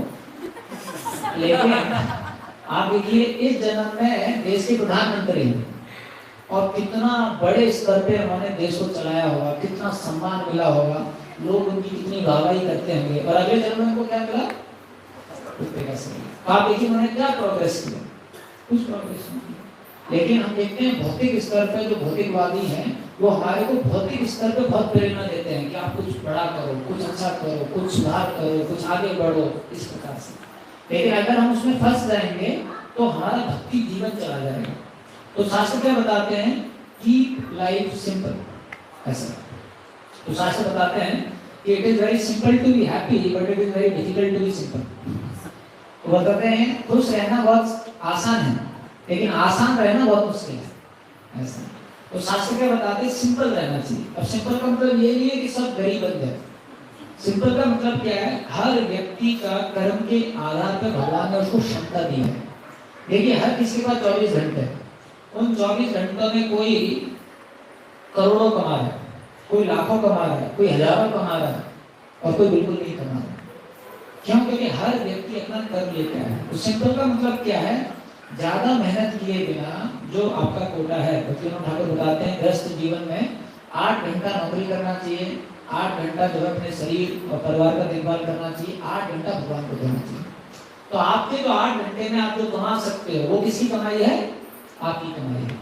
लेकिन आप देखिए इस जन्म में देश के प्रधानमंत्री हैं और कितना बड़े स्तर पे उन्होंने देश को चलाया होगा, कितना सम्मान मिला होगा, लोग उनकी कितनी वाहवाही करते होंगे, और अगले जन्म में उनको क्या मिला? कुत्ते का शरीर। आप देखिए उन्होंने क्या प्रोग्रेस किया, कुछ प्रोग्रेस नहीं। लेकिन हम देखते हैं भौतिक स्तर पे जो भौतिकवादी हैं वो हमारे को भौतिक स्तर पे बहुत प्रेरणा देते हैं कि आप कुछ बड़ा करो, कुछ अच्छा करो, कुछ सुधार करो, कुछ आगे बढ़ो, इस प्रकार से। लेकिन अगर हम उसमें फंस जाएंगे तो हमारा भक्ति जीवन चला जाएगा। तो शास्त्र क्या बताते हैं, कीप लाइफ सिंपल। ऐसा तो शास्त्र बताते हैं कि it is very simple to be happy but it is very difficult to be simple. तो बताते हैं खुश रहना बहुत आसान है लेकिन आसान रहना बहुत मुश्किल है। ऐसा तो शास्त्र क्या बताते हैं, सिंपल रहना चाहिए। अब सिंपल का मतलब ये नहीं है कि सब गरीब बन जाए। सिंपल का मतलब क्या है, हर व्यक्ति का कर्म के आधार पर भगवान ने उसको क्षमता दी है। देखिए हर किसी के पास 24 घंटे है, उन 24 घंटों में कोई करोड़ों कमा रहा है, कोई लाखों कमा रहा है, कोई हजारों कमा रहा है और कोई बिल्कुल नहीं कमा रहा। क्यों? क्योंकि हर व्यक्ति अपना कर्म लेकर आया है। तो सिंपल का मतलब क्या है, ज्यादा मेहनत किए बिना जो आपका कोटा है, भक्तिनाथ ठाकुर बताते हैं गृहस्थ जीवन में 8 घंटा नौकरी करना चाहिए, 8 घंटा जो है अपने शरीर और परिवार का देखभाल करना चाहिए, 8 घंटा भगवान को देना चाहिए। तो आपके जो 8 घंटे में आप जो कमा सकते हो वो किसकी कमाई है? आपकी कमाई है।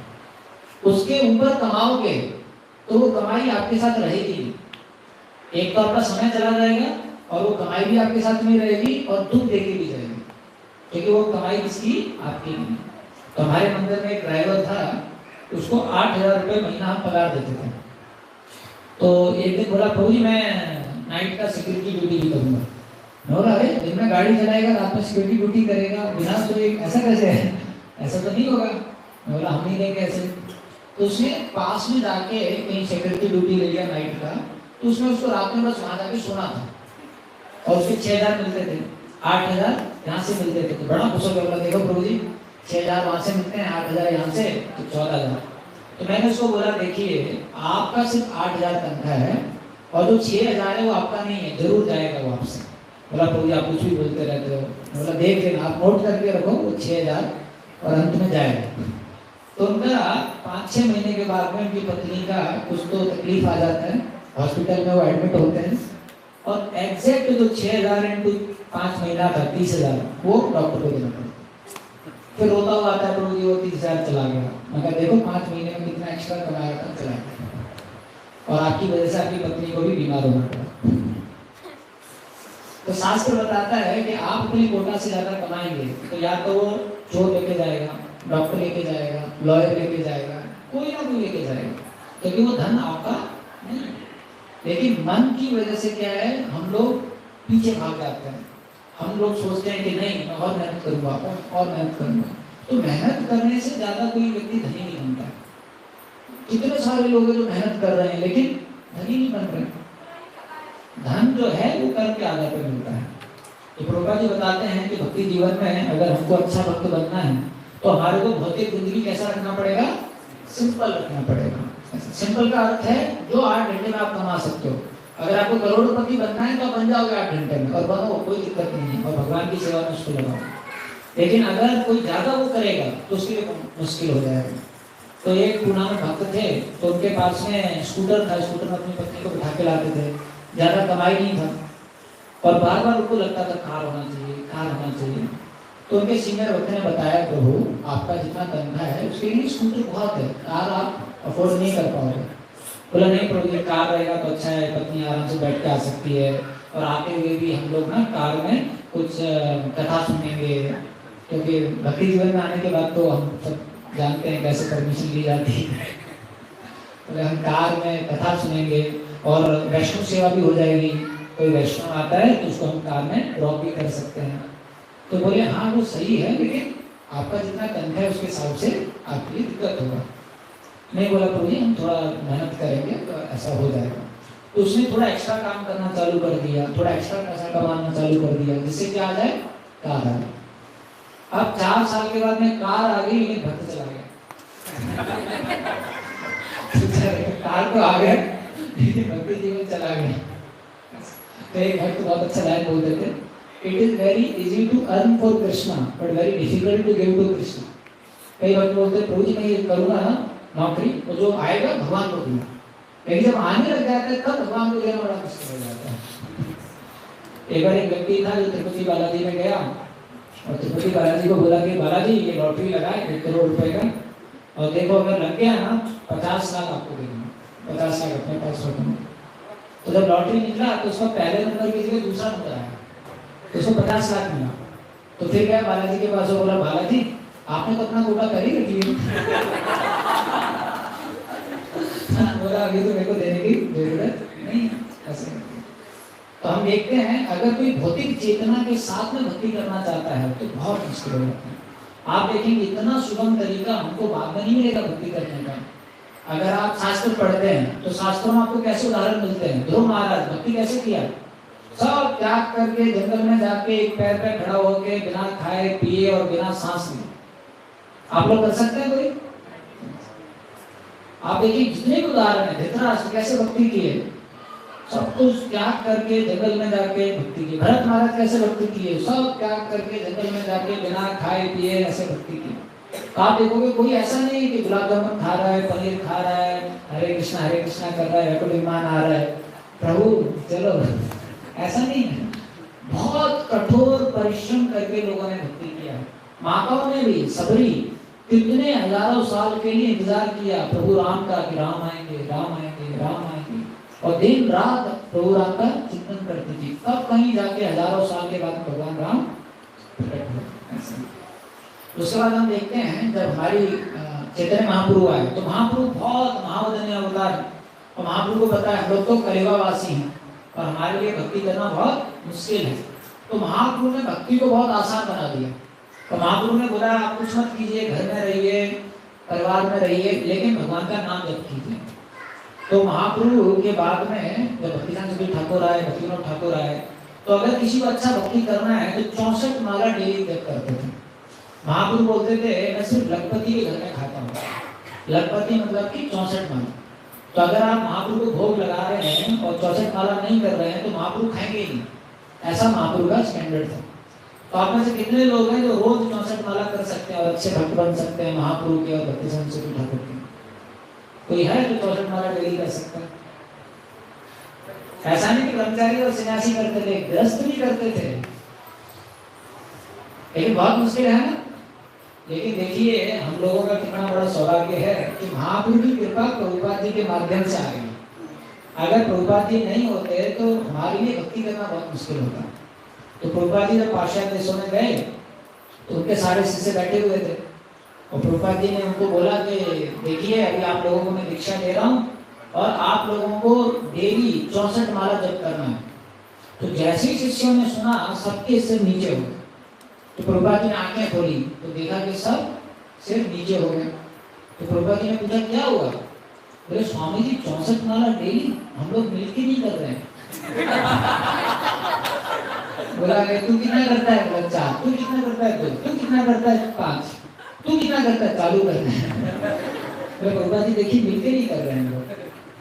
उसके ऊपर कमाओगे तो वो कमाई आपके साथ रहेगी नहीं। एक तो आपका समय चला जाएगा और वो कमाई भी आपके साथ नहीं रहेगी और दुख देके भी जाएगी, क्योंकि वो कमाई किसकी? आपकी नहीं। तो हमारे मंदिर में एक ड्राइवर था, उसको 8,000 रुपये महीना हम पगार देते थे। तो एक दिन बोला प्रभु जी मैं नाइट का सिक्योरिटी ड्यूटी भी करूँगा। बोला अरे दिन में गाड़ी चलाएगा, रात में सिक्योरिटी ड्यूटी करेगा, बिना तो एक ऐसा कैसे है, ऐसा तो नहीं होगा। बोला हम नहीं देंगे ऐसे। तो उसने पास में जाके कहीं सिक्योरिटी ड्यूटी ले लिया नाइट का, तो उसमें उसको रात में बस वहां जाके सोना था, और उसके 6,000 मिलते थे, 8,000 यहाँ से मिलते थे। तो बड़ा खुश हो गया, बोला देखो प्रभु जी 6,000 वहां से मिलते हैं, 8,000 यहाँ से, तो 14,000। तो मैंने उसको बोला देखिए आपका सिर्फ 8,000 तनख्वाह है, और जो 6,000 है वो आपका नहीं है, जरूर जाएगा वो आपसे। बोला प्रभु जी आप कुछ भी बोलते रहते हो। बोला देख लेना, आप नोट करके रखो वो 6,000 और अंत में जाएगा। तो उनका 5-6 महीने के बाद में उनकी पत्नी का कुछ तो तकलीफ आ जाता है, हॉस्पिटल में वो एडमिट होते हैं, और एग्जैक्ट जो 6,000 इंटू 5 महीना था 30,000 वो डॉक्टर को देना पड़ता। फिर रोता हुआ आता है प्रभु जी वो 30,000 चला गया। मगर देखो 5 महीने में कितना एक्स्ट्रा कमाया था, चला गया, और आपकी वजह से आपकी पत्नी को भी बीमार होना पड़ा। तो शास्त्र बताता है कि आप अपने कोटा से ज्यादा कमाएंगे तो या तो वो चोर लेके जाएगा, डॉक्टर लेके जाएगा, लॉयर लेके जाएगा, कोई ना कोई लेके जाएगा, क्योंकि वो धन आपका नहीं है। लेकिन मन की वजह से क्या है, हम लोग पीछे भाग जाते हैं। हम लोग सोचते हैं कि नहीं मैं और मेहनत करूंगा और मेहनत करूंगा। तो मेहनत करने से ज्यादा कोई व्यक्ति धनी नहीं बनता। कितने सारे लोग हैं जो मेहनत कर रहे हैं लेकिन धनी नहीं बन रहे। धन जो है वो कर्म के आधार पर मिलता है। तो प्रभुपाद जी बताते हैं कि भक्ति जीवन में अगर हमको अच्छा भक्त बनना है तो हमारे को भौतिक जिंदगी कैसा रखना पड़ेगा, सिंपल रखना पड़ेगा। सिंपल का अर्थ है जो 8 घंटे में आप कमा सकते हो। अगर आपको करोड़पति बनना है तो आप बन जाओगे 8 घंटे में, और बनो, कोई दिक्कत नहीं है, और भगवान की सेवा में उसको लगाओ। लेकिन अगर कोई ज्यादा वो करेगा तो उसके लिए मुश्किल हो जाएगा। तो एक पूना में भक्त थे, तो उनके पास में स्कूटर था, स्कूटर में अपनी पत्नी को बिठा के लाते थे, ज्यादा कमाई नहीं था, और बार बार उनको लगता था कार होना चाहिए, कार होना चाहिए। तो उनके सीनियर भक्त ने बताया प्रभु आपका जितना तनख्वाह है उसके लिए स्कूटर बहुत है, कार आप अफोर्ड नहीं कर पाओगे। बोला नहीं प्रभु जी कार रहेगा तो अच्छा है, पत्नी आराम से बैठ के आ सकती है, और आते हुए भी हम लोग ना कार में कुछ कथा सुनेंगे, क्योंकि भक्ति जीवन में आने के बाद तो हम सब जानते हैं कैसे परमिशन ली जाती है। बोले हम कार में कथा सुनेंगे और वैष्णव सेवा भी हो जाएगी, कोई वैष्णव आता है तो उसको हम कार में ड्रॉप भी कर सकते हैं। तो बोले हाँ वो सही है, लेकिन आपका जितना तनख्वाह है उसके हिसाब से आपके लिए दिक्कत होगा। नहीं बोला प्रभु जी हम थोड़ा मेहनत करेंगे तो ऐसा हो जाएगा। तो उसने थोड़ा एक्स्ट्रा काम करना चालू कर दिया, थोड़ा एक्स्ट्रा पैसा कमाना चालू कर दिया, जिससे क्या आ जाए, कार आ जाए। अब 4 साल के बाद में कार आ गई, लेकिन भक्त चला गया। कार तो आ गया भक्ति जीवन चला गया। तो एक भक्त बहुत अच्छा लाइन बोलते थे, it is very easy to earn for Krishna but very difficult to give to Krishna. कई भक्त बोलते प्रभु जी मैं ये करूंगा ना नौकरी, तो जो आएगा भगवान को दूंगा, लेकिन जब आने लग जाता है तब भगवान को देना बड़ा मुश्किल हो जाता है। एक बार एक व्यक्ति था जो तिरुपति बालाजी में गया, और तिरुपति बालाजी को बोला कि बालाजी ये लॉटरी लगाए 1 करोड़ रुपए का, और देखो अगर लग गया ना 50 लाख आपको दे दूंगा, 50 लाख अपने पास रखना। तो जब लॉटरी निकला तो उसका पहले नंबर की जगह दूसरा नंबर आया, तो उसको 50 लाख मिला। तो फिर गया बालाजी के पास और बोला बालाजी आपने तो अपना कोटा कर ही रखी है। बोला अभी तो मेरे को देने की जरूरत नहीं है, ऐसे। तो हम देखते हैं अगर कोई भौतिक चेतना के साथ में भक्ति करना चाहता है तो बहुत मुश्किल हो जाता है। आप देखेंगे इतना सुगम तरीका हमको बाद में नहीं मिलेगा भक्ति करने का। अगर आप शास्त्र पढ़ते हैं तो शास्त्रों में आपको कैसे उदाहरण मिलते हैं। ध्रुव महाराज भक्ति कैसे किया, सब त्याग करके जंगल में जाके एक पैर पे खड़ा होके बिना खाए पिए और बिना सांस लिए। आप लोग कर सकते हैं कोई? आप देखिए जितने भी उदाहरण है, धृतराष्ट्र कैसे भक्ति की है, सब कुछ त्याग करके जंगल में जाके भक्ति की। भरत महाराज कैसे भक्ति की है, सब त्याग करके जंगल में जाके बिना खाए पिए ऐसे भक्ति की। आप देखोगे कोई ऐसा नहीं है कि गुलाब जामुन खा रहा है, पनीर खा रहा है, हरे कृष्णा कर रहा है, विमान आ रहा है, प्रभु चलो, ऐसा नहीं है। बहुत कठोर परिश्रम करके लोगों ने भक्ति किया। माताओं ने भी, सबरी कितने हजारों साल के लिए इंतजार किया प्रभु राम का कि राम आएंगे, राम आएंगे, राम आएंगे, और दिन रात प्रभु राम का चिंतन करती थी। तब कहीं जाके हजारों साल के बाद भगवान राम प्रकट हुए। उसके बाद हम देखते हैं जब हमारी चैतन्य महाप्रभु आए तो महाप्रभु बहुत महावदनीय अवतार, और महाप्रभु को पता है हम लोग तो कलियुगवासी हैं और हमारे लिए भक्ति करना बहुत मुश्किल है। तो महाप्रभु ने भक्ति को बहुत आसान बना दिया। तो महाप्रभु ने बोला आप कुछ मत कीजिए, घर में रहिए, परिवार में रहिए, लेकिन भगवान का नाम जप कीजिए। तो महाप्रभु के बाद में जब भक्तिसिद्धांत ठाकुर आए, भक्तिविनोद ठाकुर आए, तो अगर किसी को अच्छा भक्ति करना है तो 64 माला डेली जप करते थे। महाप्रभु बोलते थे मैं सिर्फ लखपति के घर में खाता हूँ। लखपति मतलब कि 64 माला। तो अगर आप महाप्रभु को भोग लगा रहे हैं और 64 माला नहीं कर रहे हैं तो महाप्रभु खाएंगे ही नहीं। ऐसा महाप्रभु का स्टैंडर्ड था। तो आप में से कितने लोग हैं जो रोज 64 माला कर सकते हैं और अच्छे भक्त बन सकते हैं महाप्रभु के और भक्तिसिद्धांत ठाकुर के? कोई है जो 64 माला डेली कर सकता है? ऐसा नहीं कि ब्रह्मचारी और सन्यासी करते थे, गृहस्थ भी करते थे, लेकिन बहुत मुश्किल है ना। लेकिन देखिए हम लोगों का कितना बड़ा सौभाग्य है कि महाप्रभु की कृपा प्रभुपाद जी के माध्यम से आ गई। अगर प्रभुपाद जी नहीं होते तो हमारे लिए भक्ति करना बहुत मुश्किल होता। तो प्रभुपाद जी जब पाश्चात्य देशों में गए तो उनके सारे शिष्य बैठे हुए थे और प्रभुपाद जी ने उनको बोला कि देखिए अभी आप लोगों को मैं दीक्षा दे रहा हूँ और आप लोगों को डेली 64 माला जप करना है। तो जैसे ही शिष्यों ने सुना सबके सिर नीचे हो गए। तो प्रभुपाद जी ने आंखें खोली तो देखा कि सब सिर नीचे हो गए। तो प्रभुपाद जी ने पूछा क्या हुआ? बोले स्वामी जी 64 माला डेली हम लोग मिलके नहीं कर रहे हैं। बोला तू कितना करता है? बोला 4। तू कितना करता है? 2। तू कितना करता है? 5। तू कितना करता है? चालू करना है। बोले प्रभुपाद जी देखिए मिलके नहीं कर रहे हैं लोग।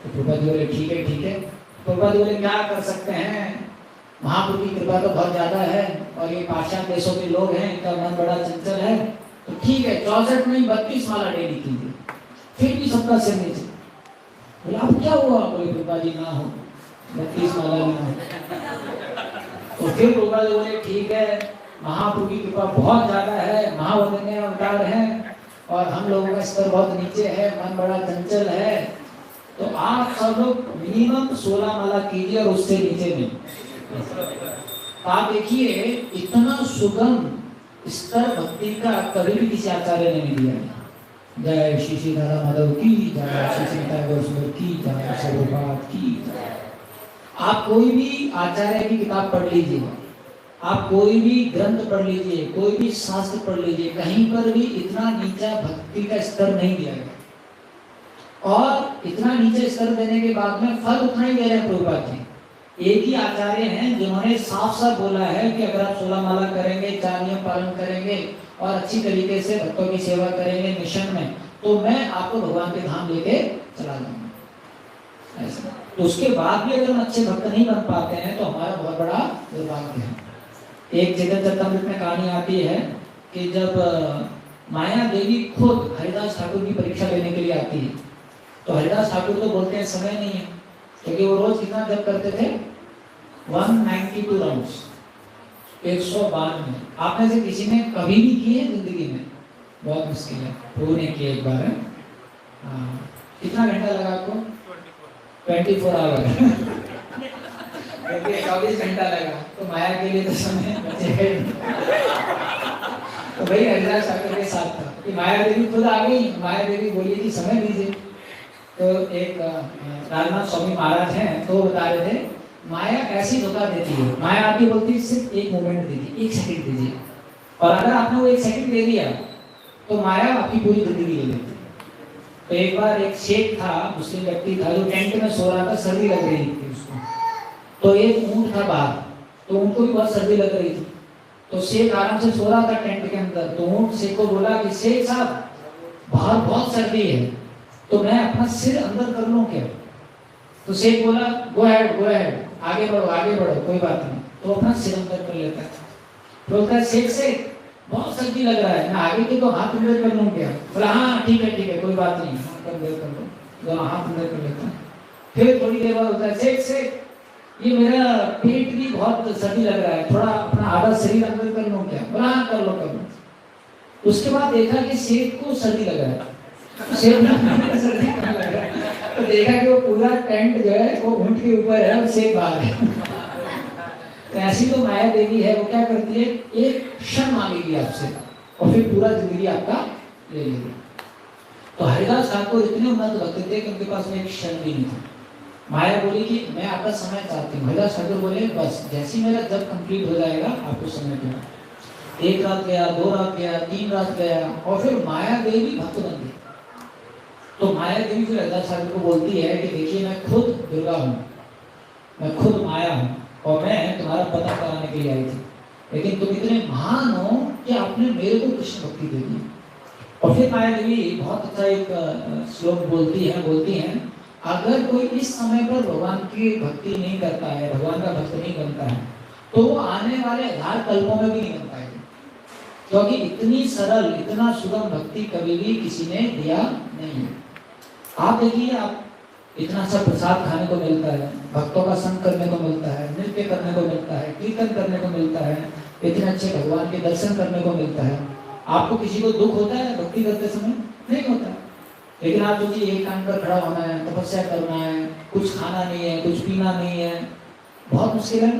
तो प्रभुपाद जी बोले ठीक है ठीक है। प्रभुपाद जी बोले क्या कर सकते हैं, महाप्रभु की कृपा तो बहुत ज्यादा है और ये पाश्चात्य देशों के लोग हैं, इनका मन बड़ा चंचल है, तो ठीक है 64 नहीं 32 माला डेली कीजिए। फिर भी सबका सिर नीचे। बोले अब क्या हुआ? बोले प्रभुपाद जी ना हो 32 माला ना हो। तो फिर प्रभुपाद जी बोले ठीक है महाप्रभु की कृपा बहुत ज्यादा है, महावदनीय अवतार है और हम लोगों का स्तर बहुत नीचे है, मन बड़ा चंचल है, तो आप सब लोग मिनिमम 16 माला कीजिए और उससे नीचे नहीं। आप देखिए इतना सुगम स्तर भक्ति का कभी भी किसी आचार्य ने नहीं दिया। जय श्री श्री राधा माधव की जय, श्री श्री गोस्वामी की जय, सर्वपाद की जय। आप कोई भी आचार्य की किताब पढ़ लीजिए, आप कोई भी ग्रंथ पढ़ लीजिए, कोई भी शास्त्र पढ़ लीजिए, कहीं पर भी इतना नीचा भक्ति का स्तर नहीं दिया गया। और इतना नीचे स्तर देने के बाद में फल उतना ही दे रहे हैं प्रभुपाद जी। एक ही आचार्य हैं जिन्होंने साफ साफ बोला है कि अगर आप 16 माला करेंगे, 4 नियम पालन करेंगे और अच्छी तरीके से भक्तों की सेवा करेंगे मिशन में, तो मैं आपको भगवान के धाम लेके चला जाऊंगा। ऐसा तो उसके बाद भी अगर हम अच्छे भक्त नहीं बन पाते हैं तो हमारा बहुत बड़ा दुर्भाग्य है। एक चैतन्य चरितामृत में कहानी आती है कि जब माया देवी खुद हरिदास ठाकुर की परीक्षा लेने के लिए आती है तो हरिदास ठाकुर तो बोलते हैं समय नहीं है, क्योंकि वो रोज कितना जप करते थे 192 राउंड्स, 192। आप में से किसी ने कभी भी किए हैं जिंदगी में? बहुत मुश्किल है। प्रभु ने किए एक बार है। कितना घंटा लगा आपको? 24 आवर 24 घंटा लगा। तो माया के लिए तो समय बचे। तो भाई हरिदास ठाकुर के साथ था कि माया देवी खुद आ गई। माया देवी बोली कि समय दीजिए। तो एक राजनाथ स्वामी महाराज हैं तो बता रहे थे माया ऐसी धोखा देती है। माया आके बोलती है सिर्फ एक मोमेंट दीजिए, 1 सेकंड दीजिए, और अगर आपने वो 1 सेकंड दे दिया तो माया आपकी पूरी जिंदगी ले लेती है। तो एक बार एक शेख था, मुस्लिम व्यक्ति था, जो टेंट में सो रहा था, सर्दी लग रही थी उसको। तो एक ऊंट था बाहर, तो उनको भी बहुत सर्दी लग रही थी। तो शेख आराम से सो रहा था टेंट के अंदर। तो ऊंट शेख को बोला कि शेख साहब बाहर बहुत सर्दी है, तो मैं अपना सिर अंदर कर लूं क्या? तो शेख बोला गो अहेड, आगे बढ़ो कोई बात नहीं। तो अपना सिर अंदर कर लेता है। बोलता है शेख से बहुत सर्दी लग रहा है, मैं आगे के तो हाथ अंदर कर लूं क्या? बोला हाँ ठीक है कोई बात नहीं, हाथ अंदर कर लो। दोनों हाथ अंदर कर लेता है। फिर थोड़ी देर बाद होता है शेख ये मेरा पेट भी बहुत सर्दी लग रहा है, थोड़ा अपना आधा शरीर अंदर कर लूं क्या? बोला हाँ कर लो। उसके बाद देखा कि शेख को सर्दी लग रहा है। तो देखा कि वो पूरा टेंट जो है वो ऊंट के ऊपर है और शेख बाहर है। तो ऐसी तो माया देवी है, वो क्या करती है एक क्षण मांगेगी आपसे और फिर पूरा जिंदगी आपका ले लेगी। तो हरिदास ठाकुर इतने उन्नत भक्त थे कि उनके पास में एक क्षण भी नहीं था। माया बोली कि मैं आपका समय चाहती हूँ। हरिदास ठाकुर बोले बस जैसे ही मेरा जब कंप्लीट हो जाएगा आपको समय दूंगा। 1 रात गया, 2 रात गया, 3 रात गया, और फिर माया देवी भक्त बन गई। तो माया देवी फिर हरिदास ठाकुर को बोलती है कि देखिए मैं खुद दुर्गा हूँ, मैं खुद माया हूँ, और मैं तुम्हारा पता कराने के लिए आई थी, लेकिन तुम इतने महान हो कि आपने मेरे को कृष्ण भक्ति दे दी। और फिर माया देवी बहुत अच्छा एक श्लोक बोलती हैं अगर कोई इस समय पर भगवान की भक्ति नहीं करता है, भगवान का भक्त नहीं बनता है, तो वो आने वाले 1000 कल्पों में भी नहीं बन पाएगा, क्योंकि इतनी सरल, इतना सुगम भक्ति कभी भी किसी ने दिया नहीं है। आप देखिए, आप इतना सा प्रसाद खाने को मिलता है, भक्तों का संग करने को मिलता है, नृत्य करने को मिलता है, कीर्तन करने को मिलता है, इतने अच्छे भगवान के दर्शन करने को मिलता है। आपको किसी को दुख होता है भक्ति करते समय? नहीं होता। लेकिन आप सोचिए, एक कान पर खड़ा होना है, तपस्या करना है, कुछ खाना नहीं है, कुछ पीना नहीं है, बहुत मुश्किल है।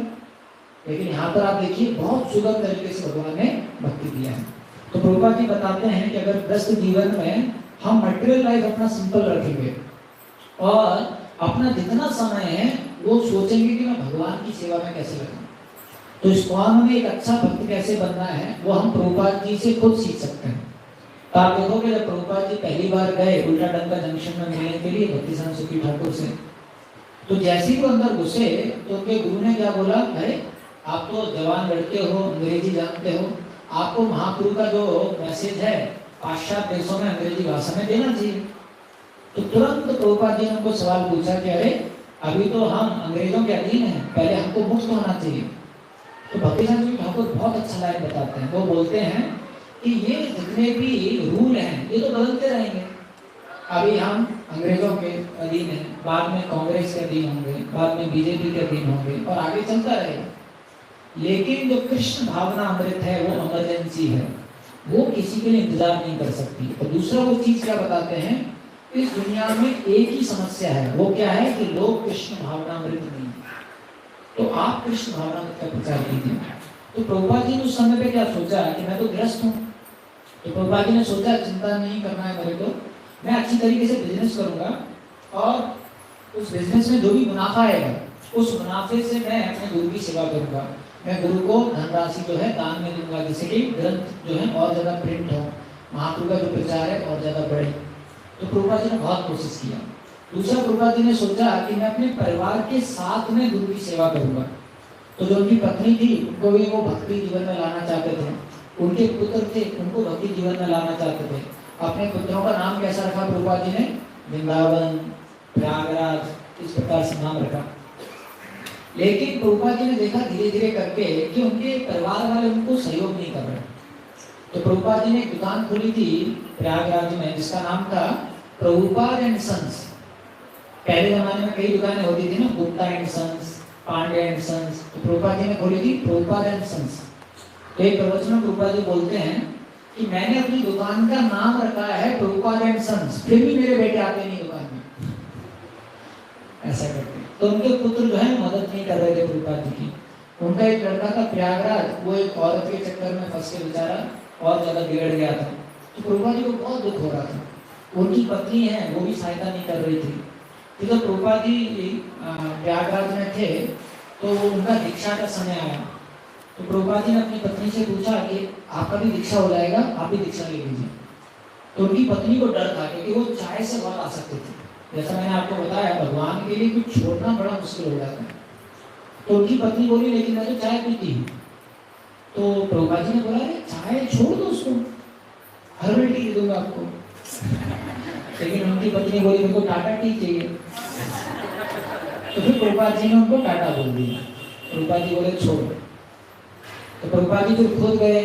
लेकिन यहाँ पर आप देखिए बहुत सुगम तरीके से भगवान ने भक्ति दिया है। तो प्रभुपाद जी बताते हैं कि अगर व्यस्त जीवन में हम मटेरियल लाइफ अपना सिंपल रखेंगे और अपना जितना समय है वो सोचेंगे कि मैं भगवान की सेवा में कैसे लगूं, तो इस्कॉन में एक अच्छा भक्त कैसे बनना है वो हम प्रभुपाद जी से खुद सीख सकते हैं। तो आप देखोगे जब प्रभुपाद जी पहली बार गए उल्टा डंका जंक्शन में मिलने के लिए भक्ति स्वामी सुखी ठाकुर से, तो जैसे ही वो अंदर घुसे तो उनके गुरु ने क्या बोला, अरे आप तो जवान लड़के हो, अंग्रेजी जानते हो, आपको महाप्रभु का जो मैसेज है पाश्चात्य देशों में अंग्रेजी भाषा में देना चाहिए। तो तुरंत प्रभुपाद जी ने उनको सवाल पूछा कि अरे अभी तो हम अंग्रेजों के अधीन हैं, पहले हमको मुक्त होना चाहिए। तो भक्ति स्वामी ठाकुर बहुत अच्छा लाइन बताते हैं, वो बोलते हैं कि ये जितने भी रूल हैं ये तो बदलते रहेंगे। अभी हम अंग्रेजों के अधीन हैं, बाद में कांग्रेस के अधीन होंगे, बाद में बीजेपी के अधीन होंगे, और आगे चलता रहेगा। लेकिन जो कृष्ण भावना अमृत है वो इमरजेंसी है, वो किसी के लिए इंतजार नहीं कर सकती। और दूसरा वो चीज क्या बताते हैं, इस दुनिया में एक ही समस्या है, वो क्या है कि लोग कृष्ण भावना अमृत नहीं। तो आप कृष्ण भावना अमृत का प्रचार कीजिए। तो प्रभुपाद जी ने उस समय पे क्या सोचा कि मैं तो ग्रस्त हूँ, तो प्रभुपाद जी ने सोचा चिंता नहीं करना है मेरे को, मैं अच्छी तरीके से बिजनेस करूंगा और उस बिजनेस में जो भी मुनाफा आएगा उस मुनाफे से मैं अपने गुरु की सेवा करूंगा। मैं गुरु को धनराशि जो है दान में दूंगा, जिससे कि ग्रंथ जो है और ज्यादा प्रिंट हो, महाप्रभु का जो प्रचार है और ज्यादा बढ़े। तो प्रभुपाद जी ने बहुत कोशिश किया। दूसरा प्रभुपाद जी ने सोचा कि मैं अपने परिवार के साथ में गुरु की सेवा करूंगा। तो जो उनकी पत्नी थी उनको भी वो भक्ति जीवन में लाना चाहते थे, उनके पुत्र थे उनको भक्ति जीवन में लाना चाहते थे। अपने पुत्रों का नाम कैसा रखा प्रभुपाद जी ने, वृंदावन, प्रयागराज, इस प्रकार से नाम रखा। लेकिन प्रभुपाद जी ने देखा धीरे धीरे करके कि उनके परिवार वाले उनको सहयोग नहीं कर रहे। तो प्रभुपाद जी ने एक दुकान खोली थी प्रयागराज में जिसका नाम था प्रभुपाद एंड सन्स। पहले जमाने में कई दुकानें होती थी ना, Gupta and sons, Pandey and sons, तो प्रभुपाद जी ने खोली थी प्रभुपाद एंड सन्स। तो एक प्रवचन में प्रभुपाद जी बोलते हैं कि मैंने अपनी दुकान का नाम रखा है प्रभुपाद एंड सन्स, फिर भी मेरे बेटे आते नहीं दुकान में, ऐसा करते। तो उनके पुत्र जो है मदद नहीं कर रहे थे प्रभुपाद जी की। उनका एक लड़का था प्रयागराज, वो एक औरत के चक्कर में फंस के बेचारा और ज्यादा बिगड़ गया था। तो प्रभुपाद जी को बहुत दुख हो रहा था। उनकी पत्नी है वो भी सहायता नहीं कर रही थी। तो जब प्रभुपाद जी प्रयागराज में थे तो उनका दीक्षा का समय आया। तो प्रभुपाद जी ने अपनी पत्नी से पूछा कि आपका भी दीक्षा हो जाएगा, आप भी दीक्षा ले लीजिए। तो उनकी पत्नी को डर था क्योंकि वो चाय से बहुत आसक्त थे। जैसा मैंने आपको बताया भगवान के लिए कुछ छोड़ना बड़ा मुश्किल हो जाता है। तो उनकी पत्नी बोली लेकिन मैं तो चाय पीती हूँ। तो प्रभुपाद जी ने बोला चाय छोड़ दो उसको, हर्बल टी दे दूंगा आपको। लेकिन उनकी पत्नी बोली मेरे को टाटा टी चाहिए। तो फिर प्रभुपाद जी ने उनको टाटा बोल दिया। प्रभुपाद जी बोले छोड़। तो प्रभुपाद जी फिर खुद गए,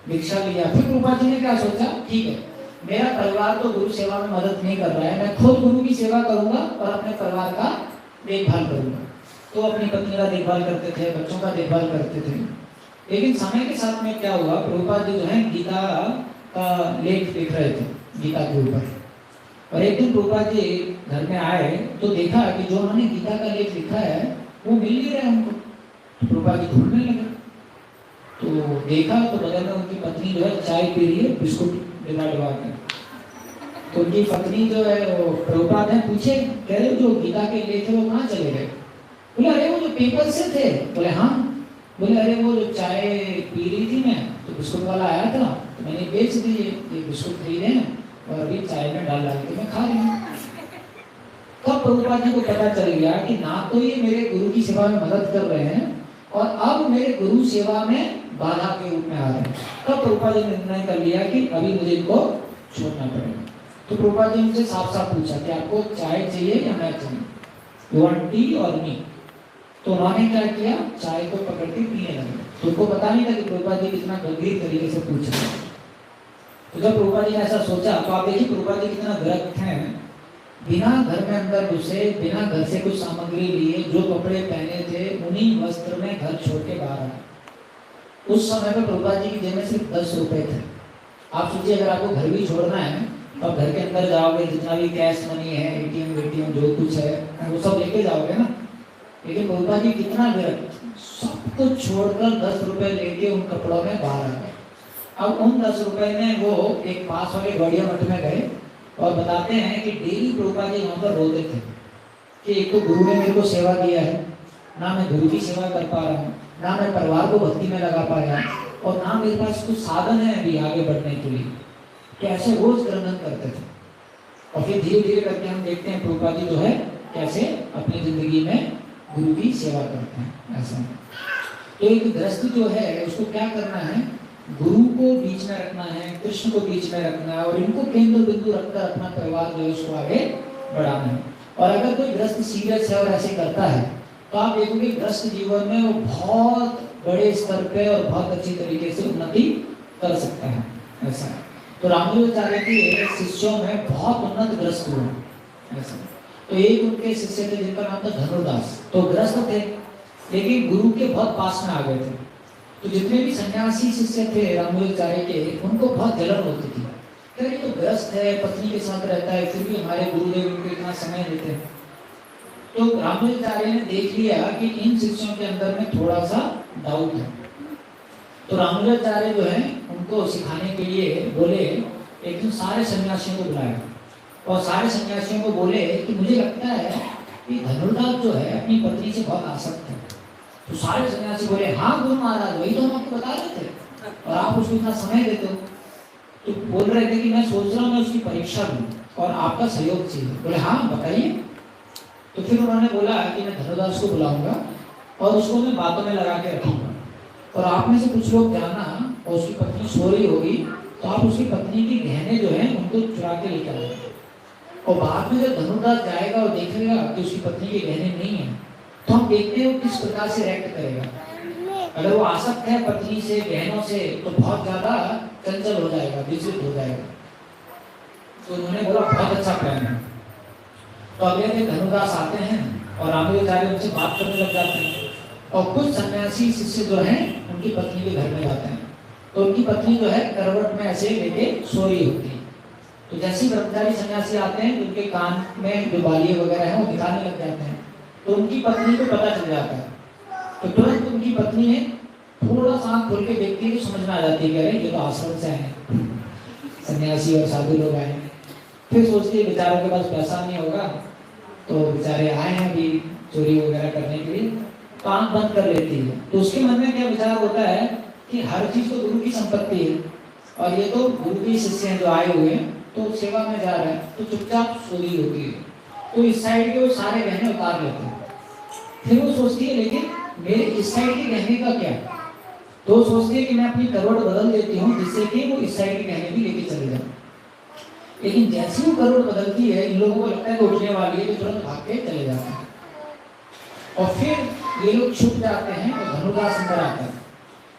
भिक्षा लिया। फिर प्रभुपाद जी ने क्या सोचा, ठीक है मेरा परिवार तो गुरु सेवा में मदद नहीं कर रहा है, मैं खुद गुरु की सेवा करूंगा और अपने परिवार का देखभाल करूंगा। तो अपनी पत्नी का देखभाल करते थे, बच्चों का देखभाल करते थे। लेकिन समय के साथ में क्या हुआ, प्रभुपाद जी जो है गीता का लेख लिख रहे थे गीता के ऊपर। और एक दिन प्रभुपाद जी घर में आए तो देखा कि जो उन्होंने गीता का लेख लिखा है वो मिल नहीं रहा उनको। तो प्रभुपाद जी ढूंढने लगे, तो देखा तो बगल में उनकी पत्नी जो है चाय पी रही है बिस्कुट डिबा के। तो उनकी पत्नी जो है वो प्रभुपाद ने पूछे, कह रहे जो गीता के लिए थे वो कहाँ चले गए? बोले अरे वो जो पेपर से थे। बोले हाँ। बोले अरे वो जो चाय पी रही थी मैं, तो बिस्कुट वाला आया था तो मैंने बेच दिए, ये बिस्कुट खरीदे हैं और अभी चाय में डाल डाल के मैं खा रही हूँ। तब प्रभुपाद जी को पता चल गया कि ना तो ये मेरे गुरु की सेवा में मदद कर रहे हैं और अब मेरे गुरु सेवा में बाधा के रूप में आ रहे हैं। तब प्रभुपाद जी ने निर्णय कर लिया कि अभी मुझे इनको छोड़ना पड़ेगा। तो प्रभुपाद जी उनसे साफ साफ पूछा कि आपको चाय चाहिए या मैं चाहिए, यू वांट टी और मी? तो उन्होंने क्या किया, चाय को पकड़ के पीने लगे। तो उनको पता नहीं था कि प्रभुपाद जी कितना गंभीर तरीके से पूछ रहे हैं। तो जब प्रभुपाद जी ने ऐसा सोचा तो आप देखिए प्रभुपाद जी कितना विरक्त हैं, बिना घर में अंदर घुसे, बिना घर से कुछ सामग्री लिए, जो कपड़े पहने थे उन्हीं वस्त्र में घर छोड़ के बाहर आए। उस समय पे प्रभुपाद जी की जेब में सिर्फ 10 रुपए थे। आप सोचिए अगर आपको घर भी छोड़ना है तो आप घर के अंदर जाओगे, जितना भी कैश मनी है, एटीएम जो कुछ है वो सब लेके जाओगे ना। लेकिन प्रभुपाद जी कितना विरक्त, सब कुछ छोड़कर 10 रुपए लेके उन कपड़ों में बाहर आ गए। अब उन 10 रुपए में वो एक पास वाले गौड़िया मठ में गए और बताते हैं कि डेली प्रभुपाद जी वहाँ पर रोते थे कि एक तो गुरु ने मेरे को सेवा दिया है, ना मैं गुरु की सेवा कर पा रहा हूँ, ना मैं परिवार को भक्ति में लगा पाया और ना मेरे पास कुछ साधन है अभी आगे बढ़ने के लिए। तो ऐसे रोज क्रंदन करते थे। और फिर धीरे धीरे करके हम देखते हैं प्रभुपाद जी जो है कैसे अपनी जिंदगी में गुरु की सेवा करते हैं। ऐसा तो एक गृहस्थ जो है उसको क्या करना है, गुरु को बीच में रखना है, कृष्ण को बीच में रखना है और इनको केंद्र बिंदु रखकर अपना परिवार जो है उसको आगे बढ़ाना है। और अगर कोई गृहस्थ सीरियस है और ऐसे करता है तो आप देखोगे गृहस्थ जीवन में वो बहुत बड़े स्तर पे और बहुत अच्छी तरीके से उन्नति कर सकता है। ऐसा तो रामानुजाचार्य के शिष्यों में बहुत उन्नत गृहस्थ हुए। ऐसा तो एक उनके शिष्य थे जिनका नाम था धनुर्दास। तो गृहस्थ थे लेकिन गुरु के बहुत पास में आ गए थे। तो जितने भी सन्यासी शिष्य थे रामानुजाचार्य के, उनको बहुत जलन होती थी, क्योंकि तो गृहस्थ है, पत्नी के साथ रहता है, फिर भी हमारे गुरुदेव उनको इतना समय देते हैं। तो रामानुजाचार्य ने देख लिया कि इन शिष्यों के अंदर में थोड़ा सा डाउट है। तो रामानुजाचार्य जो है उनको सिखाने के लिए बोले, एक दिन सारे सन्यासियों को बुलाया और सारे सन्यासियों को बोले कि मुझे लगता है कि धनुर्दास जो है अपनी पत्नी से बहुत आसक्त है। तो सारे सन्यासी बोले हाँ गुरु महाराज, वही तो हम आपको बता रहे थे और आप उसको इतना समय देते हो। तो बोल रहे थे कि मैं सोच रहा हूँ मैं उसकी परीक्षा लूँ और आपका सहयोग चाहिए। बोले हाँ बताइए। तो फिर उन्होंने बोला कि मैं धनुर्दास को बुलाऊंगा और उसको मैं बातों में लगा के रखूंगा और आप में से कुछ लोग जाना और उसकी पत्नी सो रही होगी तो आप उसकी पत्नी की गहने जो है उनको चुरा के लेकर आए और बाद में जब धनुर्दास जाएगा और देखेगा कि उसकी पत्नी के गहने नहीं है तो हम देखते हैं वो किस प्रकार से रिएक्ट करेगा। अगर वो आसक्त है पत्नी से, गहनों से, तो बहुत ज्यादा चंचल हो जाएगा, विचलित हो जाएगा। तो उन्होंने बोला बहुत अच्छा प्लान है। तो अगले दिन धनुर्दास आते हैं और रामानुजाचार्य उनसे बात करने लग जाते हैं और कुछ सन्यासी शिष्य जो हैं उनकी पत्नी के घर में जाते हैं। तो उनकी पत्नी जो है करवट में ऐसे लेके सो रही होती है। तो जैसे ही ब्रह्मचारी सन्यासी आते हैं उनके कान में जो बालियां वगैरह हैं वो दिखाने लग जाते हैं। तो उनकी पत्नी को पता चल जाता है। तो तुरंत उनकी पत्नी ने थोड़ा सा आंख खोल के देखती है तो समझ में आ जाती है कि ये तो आश्रम से आए सन्यासी और साधु लोग आए। फिर सोचती है बेचारों के पास पैसा नहीं होगा तो बेचारे आए हैं अभी चोरी वगैरह करने के लिए, तो आंख बंद कर लेती है। तो उसके मन में क्या विचार होता है कि हर चीज तो गुरु की संपत्ति है और ये तो गुरु के शिष्य हैं जो आए हुए हैं तो सेवा में जा रहा है तो चुपचाप सोई होती है। तो इस साइड के वो सारे गहने उतार लेते हैं। फिर वो सोचती है लेकिन मेरे इस साइड के गहने का क्या? तो वो सोचती है कि मैं अपनी करवट बदल देती हूँ जिससे कि वो इस साइड के गहने भी लेके चले जाए। लेकिन जैसे वो करवट बदलती है इन लोगों को लगता है कि उठने वाली है तो तुरंत भाग के चले जाते हैं और फिर ये लोग छुप जाते हैं और धनुर्दास अंदर आता है।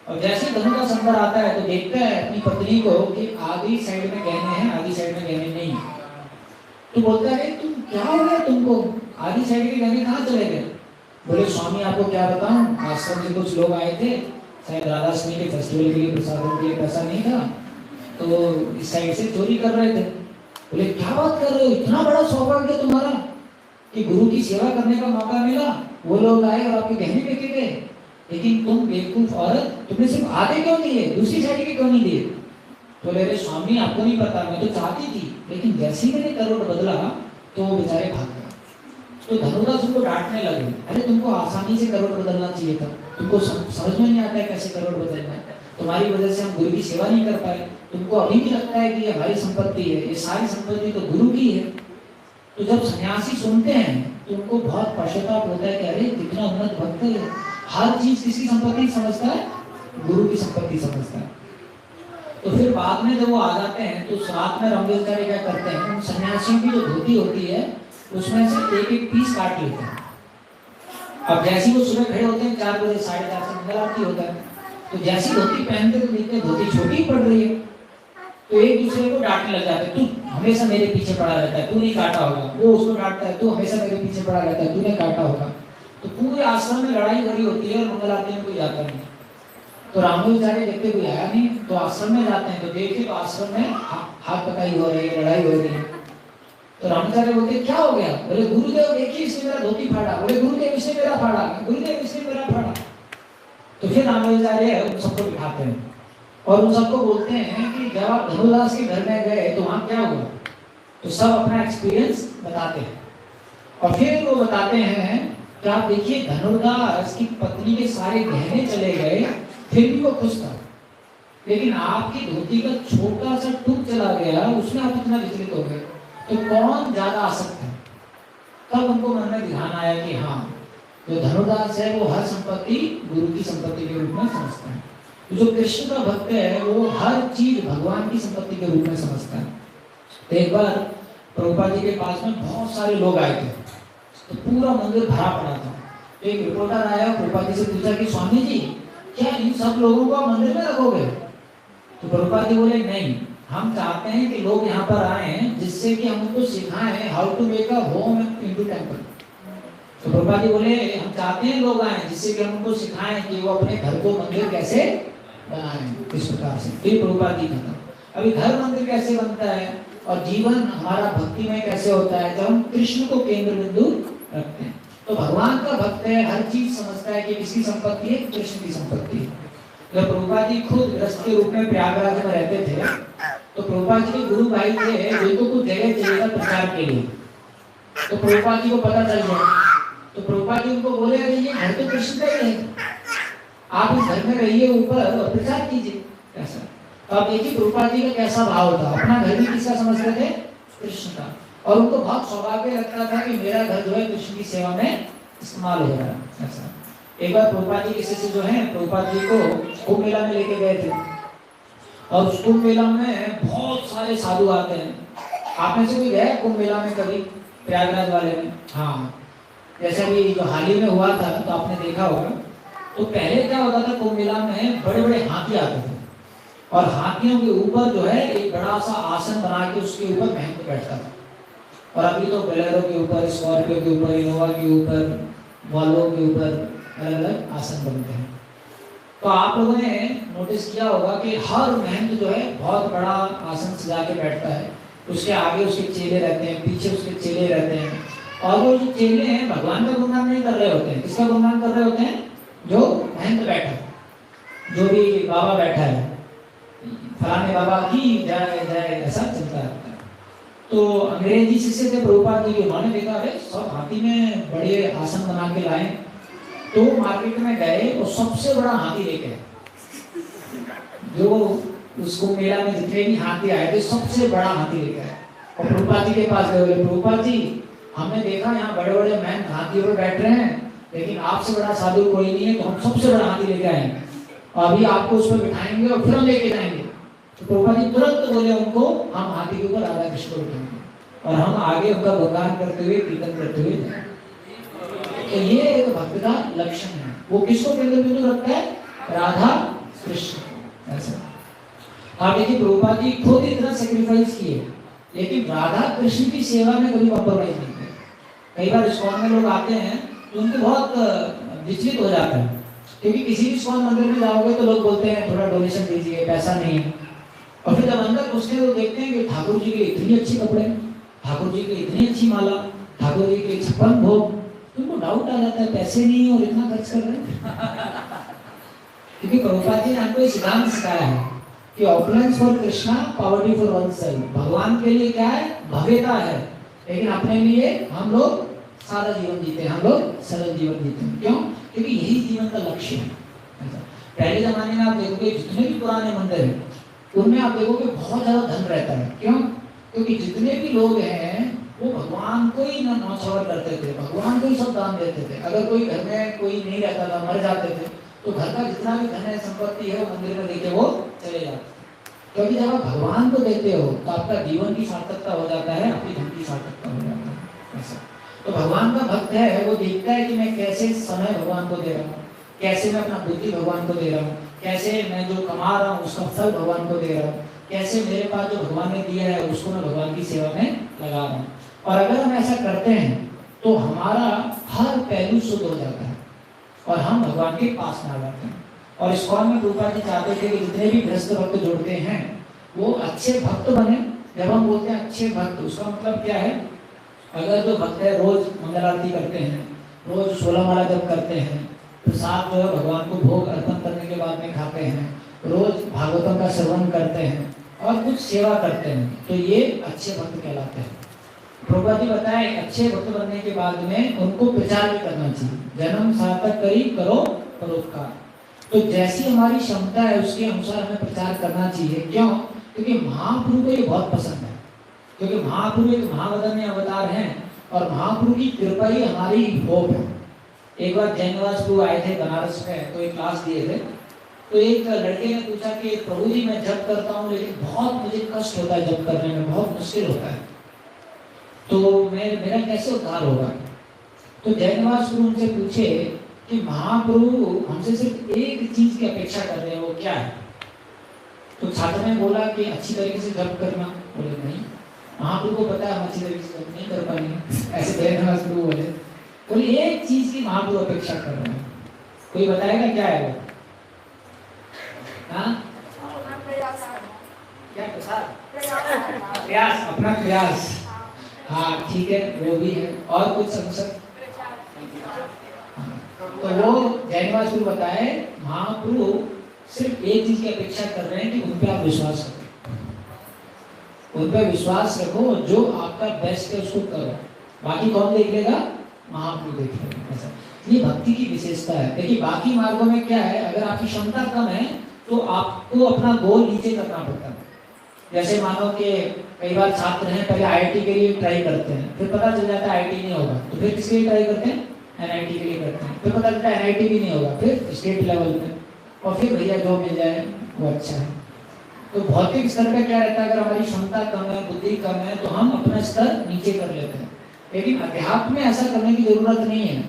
और जैसे धनुर्दास अंदर आता है तो देखता है अपनी पत्नी को कि आधी साइड में गहने हैं, आधी साइड में गहने नहीं। तो बोलता है तुम क्या हो गया, तुमको आधी साइड के गहने कहाँ चले गए? बोले स्वामी आपको क्या बताऊं, आश्रम से कुछ लोग आए थे, शायद राधाष्टमी के फेस्टिवल के लिए प्रसादों के लिए पैसा नहीं था तो इस साइड से चोरी कर रहे थे। बोले क्या बात कर रहे हो, इतना बड़ा सौभाग्य तुम्हारा कि गुरु की सेवा करने का मौका मिला, वो लोग आए और आपके गहने लेके गए, लेकिन तुम बेवकूफ औरत, तुमने सिर्फ आधे क्यों दिए, दूसरी साइड के क्यों नहीं दिए? तो बोले स्वामी आपको नहीं पता, मैं तो चाहती थी, लेकिन जैसे ही मैंने करवट बदला तो वो बेचारे भाग गए। तो धनुदास उनको डांटने लगे, अरे तुमको आसानी से करवट बदलना चाहिए था, तुमको समझ में नहीं आता है कैसे करवट बदलना है, तुम्हारी वजह से हम गुरु की सेवा नहीं कर पाए, तुमको अभी भी लगता है कि ये हमारी संपत्ति है, ये सारी संपत्ति तो गुरु की है। तो जब सन्यासी सुनते हैं तो उनको बहुत पश्चाताप होता है कि अरे कितना उन्नत भक्त है, हर चीज किसकी संपत्ति समझता है, गुरु की संपत्ति समझता है। तो फिर बाद में जब वो आ जाते हैं तो साथ में रामदेवाचार्य क्या करते हैं, उन सन्यासियों की जो धोती होती है उसमें से एक एक पीस काट लेते हैं। अब जैसे वो सुबह खड़े होते हैं 4 बजे 4:30 से मंगल आरती होता है, तो जैसी धोती पहनते तो देखते धोती छोटी पड़ रही है, तो एक दूसरे को डांटने लग जाते, तू हमेशा मेरे पीछे पड़ा रहता है, तू नहीं काटा होगा। वो उसको डांटता है, तू हमेशा मेरे पीछे पड़ा रहता है, तूने काटा होगा। तो पूरे आश्रम में लड़ाई हो रही होती है और मंगल आरती में कोई जाता नहीं। तो रामदेवाचार्य देखते कोई आया नहीं, तो आश्रम में जाते हैं, तो देखते तो आश्रम में हाथ पकाई हो रही है, लड़ाई हो रही है। तो रामचार्य बोलते क्या हो गया, बोले गुरुदेव देखिए इसने मेरा धोती फाड़ा, बोले गुरुदेव इसने मेरा फाड़ा, गुरुदेव इसने मेरा फाड़ा। तो फिर रामचार्य उन सबको बिठाते हैं और उन सबको बोलते हैं कि जब आप धनुदास के घर में गए तो वहां क्या हुआ, तो सब अपना एक्सपीरियंस बताते हैं। और फिर वो बताते हैं कि आप देखिए धनुदास की पत्नी के सारे गहने चले गए, फिर भी वो खुश था, लेकिन आपकी धोती का छोटा सा टुक चला गया, उसमें आप इतना विचलित हो गए, तो कौन ज्यादा आसक्त है। तब उनको मन में ध्यान आया कि हाँ, जो धनुदास है वो हर संपत्ति गुरु की संपत्ति के रूप में समझता है, जो कृष्ण का भक्त है वो हर चीज भगवान की संपत्ति के रूप में समझता है। तो एक बार प्रभुपाद जी के पास में बहुत सारे लोग आए थे, तो पूरा मंदिर भरा पड़ा था। तो एक रिपोर्टर आया, प्रभुपाद जी से पूछा कि स्वामी जी क्या इन सब लोगों को मंदिर में रखोगे। तो प्रभुपाद जी बोले नहीं, हम चाहते हैं कि लोग यहाँ पर आए जिससे कि हम उनको सिखाएं how to make a home into temple. तो प्रभुपाद जी बोले हम चाहते हैं लोग आए जिससे कि हम उनको सिखाएं कि वो अपने घर को मंदिर कैसे बनाएं, किस प्रकार से। तो प्रभुपाद जी कहता अभी घर मंदिर कैसे बनता है और जीवन हमारा भक्ति में कैसे होता है, जब हम कृष्ण को केंद्र बिंदु रखते हैं। तो भगवान का भक्त है, हर चीज समझता है कि किसकी संपत्ति है, कृष्ण की संपत्ति है। जब प्रभुपाद जी खुद गृहस्थ के रूप में प्रयागराज में रहते थे, तो प्रभुपाद जी के गुरु भाई थे जिनको कुछ जगह चाहिए प्रचार के लिए। तो प्रभुपाद जी को पता चल गया, तो प्रभुपाद जी उनको बोले अरे ये घर तो कृष्ण का ही है, आप इस घर में रहिए ऊपर और प्रचार कीजिए। ऐसा तो आप देखिए प्रभुपाद जी का कैसा भाव था, अपना घर भी किसका समझते थे, कृष्ण का। और उनको बहुत सौभाग्य लगता था कि मेरा घर जो है कृष्ण की सेवा में इस्तेमाल हो रहा है। ऐसा एक बार प्रभुपाद जी के शिष्य जो है प्रभुपाद जी को कुंभ मेला में लेके गए थे, और उस कुंभ मेला में बहुत सारे साधु आते हैं। आप में से कोई गया कुंभ मेला में कभी, प्रयागराज वाले में? हाँ, जैसे अभी जो हाल ही में हुआ था तो आपने देखा होगा। तो पहले क्या होता था, कुंभ मेला में बड़े बड़े हाथी आते थे और हाथियों के ऊपर जो है एक बड़ा सा आसन बना के उसके ऊपर महंत बैठता था। और अभी तो बोलेरो के ऊपर, स्कॉर्पियो के ऊपर, इनोवा के ऊपर, वॉल्वो के ऊपर अलग अलग आसन बनते हैं। तो आप लोगों ने नोटिस किया होगा कि हर महंत जो है बहुत बड़ा आसन सजा के बैठता है, उसके आगे उसके चेले रहते हैं, पीछे उसके चेले रहते हैं। और वो जो चेले हैं भगवान का गुणगान नहीं कर रहे होते हैं, किसका गुणगान कर रहे होते हैं, जो महंत बैठा है, जो भी बाबा बैठा है, फलाने बाबा की जय जय, ऐसा चलता रहता है। तो अंग्रेजी शिष्य थे प्रभुपाद जी, उन्होंने देखा है सब हाथी में बड़े आसन बना के लाए, तो मार्केट में गए और सबसे बड़ा हाथी लेके आए। जो उसको मेला में जितने भी हाथी आए थे सबसे बड़ा हाथी लेके आए और प्रभुपाद जी के पास गए, बोले प्रभुपाद जी हमने देखा यहाँ बड़े बड़े महंत हाथी पर बैठ रहे हैं, लेकिन आपसे बड़ा साधु कोई नहीं है, तो हम सबसे बड़ा हाथी लेके आए और अभी आपको उस पर बिठाएंगे और फिर हम लेके जाएंगे। तो प्रभुपाद जी तुरंत बोले उनको, हम हाथी के ऊपर राधा कृष्ण को बिठाएंगे और हम आगे उनका गुणगान करते हुए, कीर्तन करते हुए जाएंगे। तो ये एक भक्त का लक्षण है, वो किसको केंद्र बिंदु रखता है, राधा कृष्ण। ऐसा आप देखिए प्रभुपाद जी खुद इतना सेक्रीफाइस किए, लेकिन राधा कृष्ण की सेवा में कभी कॉम्प्रोमाइज नहीं किया। कई बार इस्कॉन में लोग आते हैं तो उनको बहुत विचलित हो जाता है, क्योंकि किसी भी इस्कॉन मंदिर में जाओगे तो लोग बोलते हैं थोड़ा डोनेशन दीजिए, पैसा नहीं है। और फिर जब अंदर घुसते हैं तो देखते हैं कि ठाकुर जी के इतनी अच्छी कपड़े, ठाकुर जी की इतनी अच्छी माला, ठाकुर जी के 56 भोग, तुमको डाउट आ जाता है पैसे नहीं और इतना खर्च कर रहे हैं। क्योंकि प्रभुपाद जी ने हमको ये सिद्धांत सिखाया है कि opulence for Krishna, poverty for one self. भगवान के लिए क्या है? भव्यता है, लेकिन अपने लिए हम लोग सादा जीवन जीते हैं, हम लोग सरल जीवन जीते हैं। क्यों? क्योंकि यही जीवन का लक्ष्य है। पहले जमाने में आप देखोगे जितने भी पुराने मंदिर हैं उनमें आप देखोगे बहुत ज्यादा धन रहता है। क्यों? क्योंकि जितने भी लोग हैं वो भगवान को ही नौछावर करते थे, भगवान को ही सब दान देते थे। अगर कोई घर में कोई नहीं रहता था, मर जाते थे, तो घर का जितना भी धन है, संपत्ति है, वो मंदिर में देके वो चले जाते। क्योंकि जब आप भगवान को देते हो तो आपका जीवन की सार्थकता हो जाता है, आपकी धन की सार्थकता हो जाता है। ऐसा तो भगवान का भक्त है, वो देखता है कि मैं कैसे समय भगवान को दे रहा हूँ, कैसे मैं अपना बुद्धि भगवान को दे रहा हूँ, कैसे मैं जो कमा रहा हूँ उसका फल भगवान को दे रहा हूँ, कैसे मेरे पास जो भगवान ने दिया है उसको मैं भगवान की सेवा में लगा रहा हूँ। और अगर हम ऐसा करते हैं तो हमारा हर पहलू शुद्ध हो जाता है और हम भगवान के पास में आ जाते हैं। और इस्कॉन में प्रभुपाद जी चाहते थे कि जितने भी गृहस्थ भक्त जुड़ते हैं वो अच्छे भक्त बने। जब हम बोलते हैं अच्छे भक्त, उसका मतलब क्या है? अगर जो भक्त है रोज मंगल आरती करते हैं, रोज 16 माला जप करते हैं, प्रसाद जो है भगवान को भोग अर्पण करने के बाद में खाते हैं, रोज भागवतम का श्रवण करते हैं और कुछ सेवा करते हैं, तो ये अच्छे भक्त कहलाते हैं। प्रभुपाद जी बताए अच्छे भक्त बनने के बाद में उनको प्रचार भी करना चाहिए। जन्म सार्थक करी करो परोपकार। तो जैसी हमारी क्षमता है उसके अनुसार हमें प्रचार करना चाहिए। क्यों? क्योंकि महाप्रभु को ये बहुत पसंद है, क्योंकि महाप्रभु एक महावदन्य अवतार हैं और महाप्रभु की कृपा ही हमारी होप है। एक बार जैनवास प्रभु आए थे बनारस में, तो एक क्लास दिए थे, तो एक लड़के ने पूछा कि प्रभु जी मैं जप करता हूँ लेकिन बहुत मुझे कष्ट होता है, जप करने में बहुत मुश्किल होता है, तो मेरा कैसे उद्धार होगा? तो जैनवास प्रभु उनसे पूछे कि महाप्रभु हमसे सिर्फ एक चीज की अपेक्षा कर रहे हैं, वो क्या है? तो छात्र ने बोला कि अच्छी तरीके से जप करना। बोले नहीं, महाप्रभु को पता है हम अच्छी तरीके से जप नहीं कर पाएंगे। ऐसे जैनवास प्रभु बोले एक चीज की महाप्रभु अपेक्षा कर रहे हैं। कोई बताएगा क्या है वो? क्या प्रयास, अपना प्रयास। हाँ ठीक है, वो भी है। और कुछ संशय? तो वो जैनवास प्रभु बताए महाप्रभु सिर्फ एक चीज की अपेक्षा कर रहे हैं कि उन पे आप विश्वास रखो, उन पे विश्वास रखो, जो आपका बेस्ट है उसको करो, बाकी कौन देख लेगा? महाप्रभु देख लेगा। ऐसा ये भक्ति की विशेषता है। देखिए बाकी मार्गों में क्या है, अगर आपकी क्षमता कम है तो आपको अपना गोल नीचे करना पड़ता है। जैसे मानो कि कई बार छात्र हैं पहले आईआईटी के लिए ट्राई करते हैं, फिर पता चल जाता है आईआईटी नहीं होगा, तो फिर किसके लिए ट्राई करते हैं? एनआईटी के लिए करते हैं, फिर पता चलता है एनआईटी भी नहीं होगा, फिर स्टेट लेवल पे, और फिर भैया जो मिल जाए वो अच्छा है। तो भौतिक स्तर पे क्या रहता है, अगर हमारी क्षमता कम है, बुद्धि कम है, तो हम अपना स्तर नीचे कर लेते हैं। लेकिन अध्यात्म में ऐसा करने की जरूरत नहीं है।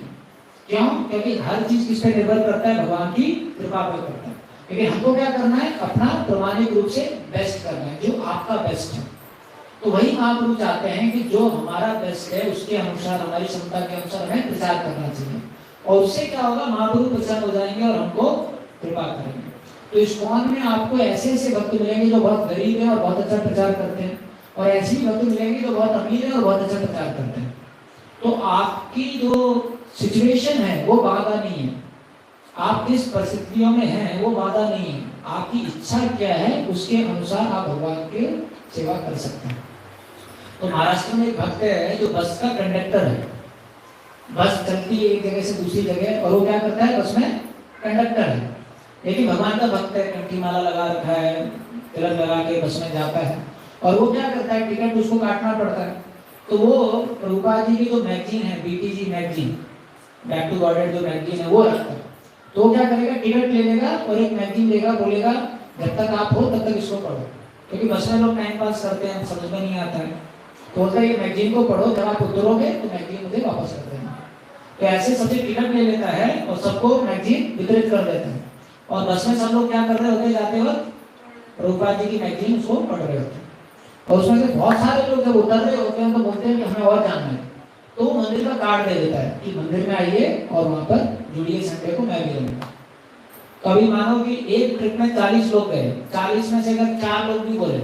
क्यों? क्योंकि हर चीज किस पे निर्भर करता है? भगवान की कृपा पर करता है। लेकिन हमको क्या करना है? अपना प्रामाणिक रूप से बेस्ट करना है, जो आपका बेस्ट है। तो वही महाप्रभु चाहते हैं कि जो हमारा बेस्ट है उसके अनुसार, हमारी क्षमता के अनुसार हमें प्रचार करना चाहिए, और उससे क्या होगा? महाप्रभु प्रसन्न हो जाएंगे और हमको कृपा करेंगे। तो इस्कॉन में आपको ऐसे ऐसे भक्त मिलेंगे जो बहुत गरीब है और बहुत अच्छा प्रचार करते हैं, और ऐसे भी भक्त मिलेंगे जो बहुत अमीर है और बहुत अच्छा प्रचार करते हैं। तो आपकी जो सिचुएशन है वो बाधा नहीं है, आप किस परिस्थितियों में हैं वो बाधा नहीं है, आपकी इच्छा क्या है उसके अनुसार आप भगवान की सेवा कर सकते हैं। तो महाराष्ट्र में एक भक्त है जो बस का कंडक्टर है। बस चलती है एक जगह से दूसरी जगह, और वो क्या करता है? बस में कंडक्टर है, लेकिन भगवान का भक्त है, कंठी माला लगा रखा है, तिलक लगा के बस में जाता है, और वो क्या करता है? टिकट उसको काटना पड़ता है। तो वो प्रभुपाद जी की जो मैगजीन है, BTG magazine, back to Godhead जो मैगजीन है, वो रखता है। तो वो क्या करेगा? टिकट ले लेगा और एक मैगजीन देगा, बोलेगा जब तक आप हो तब तक इसको पढ़ो, क्योंकि बस में लोग टाइम पास करते हैं, समझ में नहीं आता है, तो बोलता है ये मैगजीन को पढ़ो, जब आप उतरोगे तो मैगजीन मुझे वापस कर देना। तो ऐसे सबसे टिकट ले लेता है और सबको मैगजीन वितरित कर देता है, और बस में सब लोग क्या कर रहे होते? जाते वक्त प्रभुपाद जी की मैगजीन उसको पढ़ रहे होते हैं, और उसमें से बहुत सारे लोग जब उतर रहे होते हैं तो बोलते हैं कि हमें और जानना है, तो वो मंदिर का कार्ड दे देता है कि मंदिर में आइए और वहां पर जुड़िए, संडे को मैं भी रहूंगा। कभी मानो कि एक ट्रिप में 40 लोग गए, 40 में से अगर 4 लोग भी बोले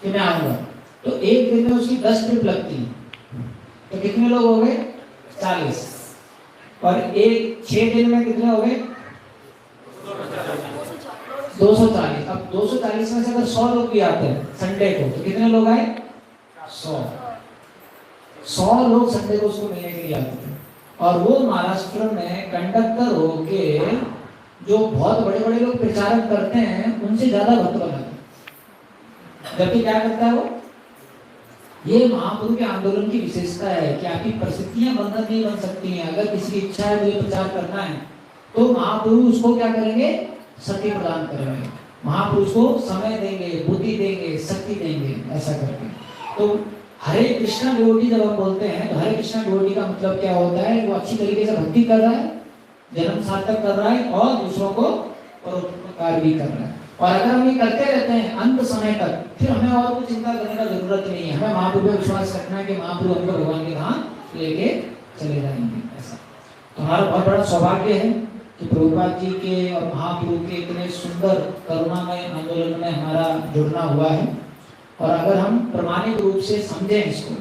कि मैं आऊंगा, तो एक दिन में उसकी 10 ट्रिप लगती है, तो कितने लोग हो गए? 40। और एक 6 दिन में कितने हो गए? 240। अब 240 में से अगर 100 लोग भी आते हैं संडे को तो कितने लोग आए? 100 लोग संडे को उसको मिलने के लिए आते थे। और वो महाराष्ट्र में कंडक्टर होके जो बहुत बड़े बड़े लोग प्रचारक करते हैं उनसे ज्यादा भक्त बनाते हैं। जबकि क्या करता है वो? ये महाप्रभु के आंदोलन की विशेषता है कि आपकी परिस्थितियां बंधन नहीं बन सकती हैं। अगर किसी की इच्छा है मुझे प्रचार करना है तो महाप्रभु उसको क्या करेंगे? शक्ति प्रदान करेंगे। महाप्रभु उसको समय देंगे, बुद्धि देंगे, शक्ति देंगे, ऐसा करके। तो हरे कृष्णा डिवोटी जब हम बोलते हैं तो हरे कृष्णा डिवोटी का मतलब क्या होता है? वो अच्छी तरीके से भक्ति कर रहा है, जन्म सार्थक कर रहा है और दूसरों को परोपकार भी कर रहा है। और अगर हम ये करते रहते हैं अंत समय तक, फिर हमें और कुछ चिंता करने का जरूरत नहीं है। हमें महाप्रभु पर विश्वास रखना है कि महाप्रभु हमको भगवान के धाम लेके चले जाएंगे। ऐसा तो हमारा बहुत बड़ा सौभाग्य है कि प्रभुपाद जी के और महाप्रभु के इतने सुंदर करुणामय आंदोलन में हमारा जुड़ना हुआ है। और अगर हम प्रमाणिक रूप से समझें इसको,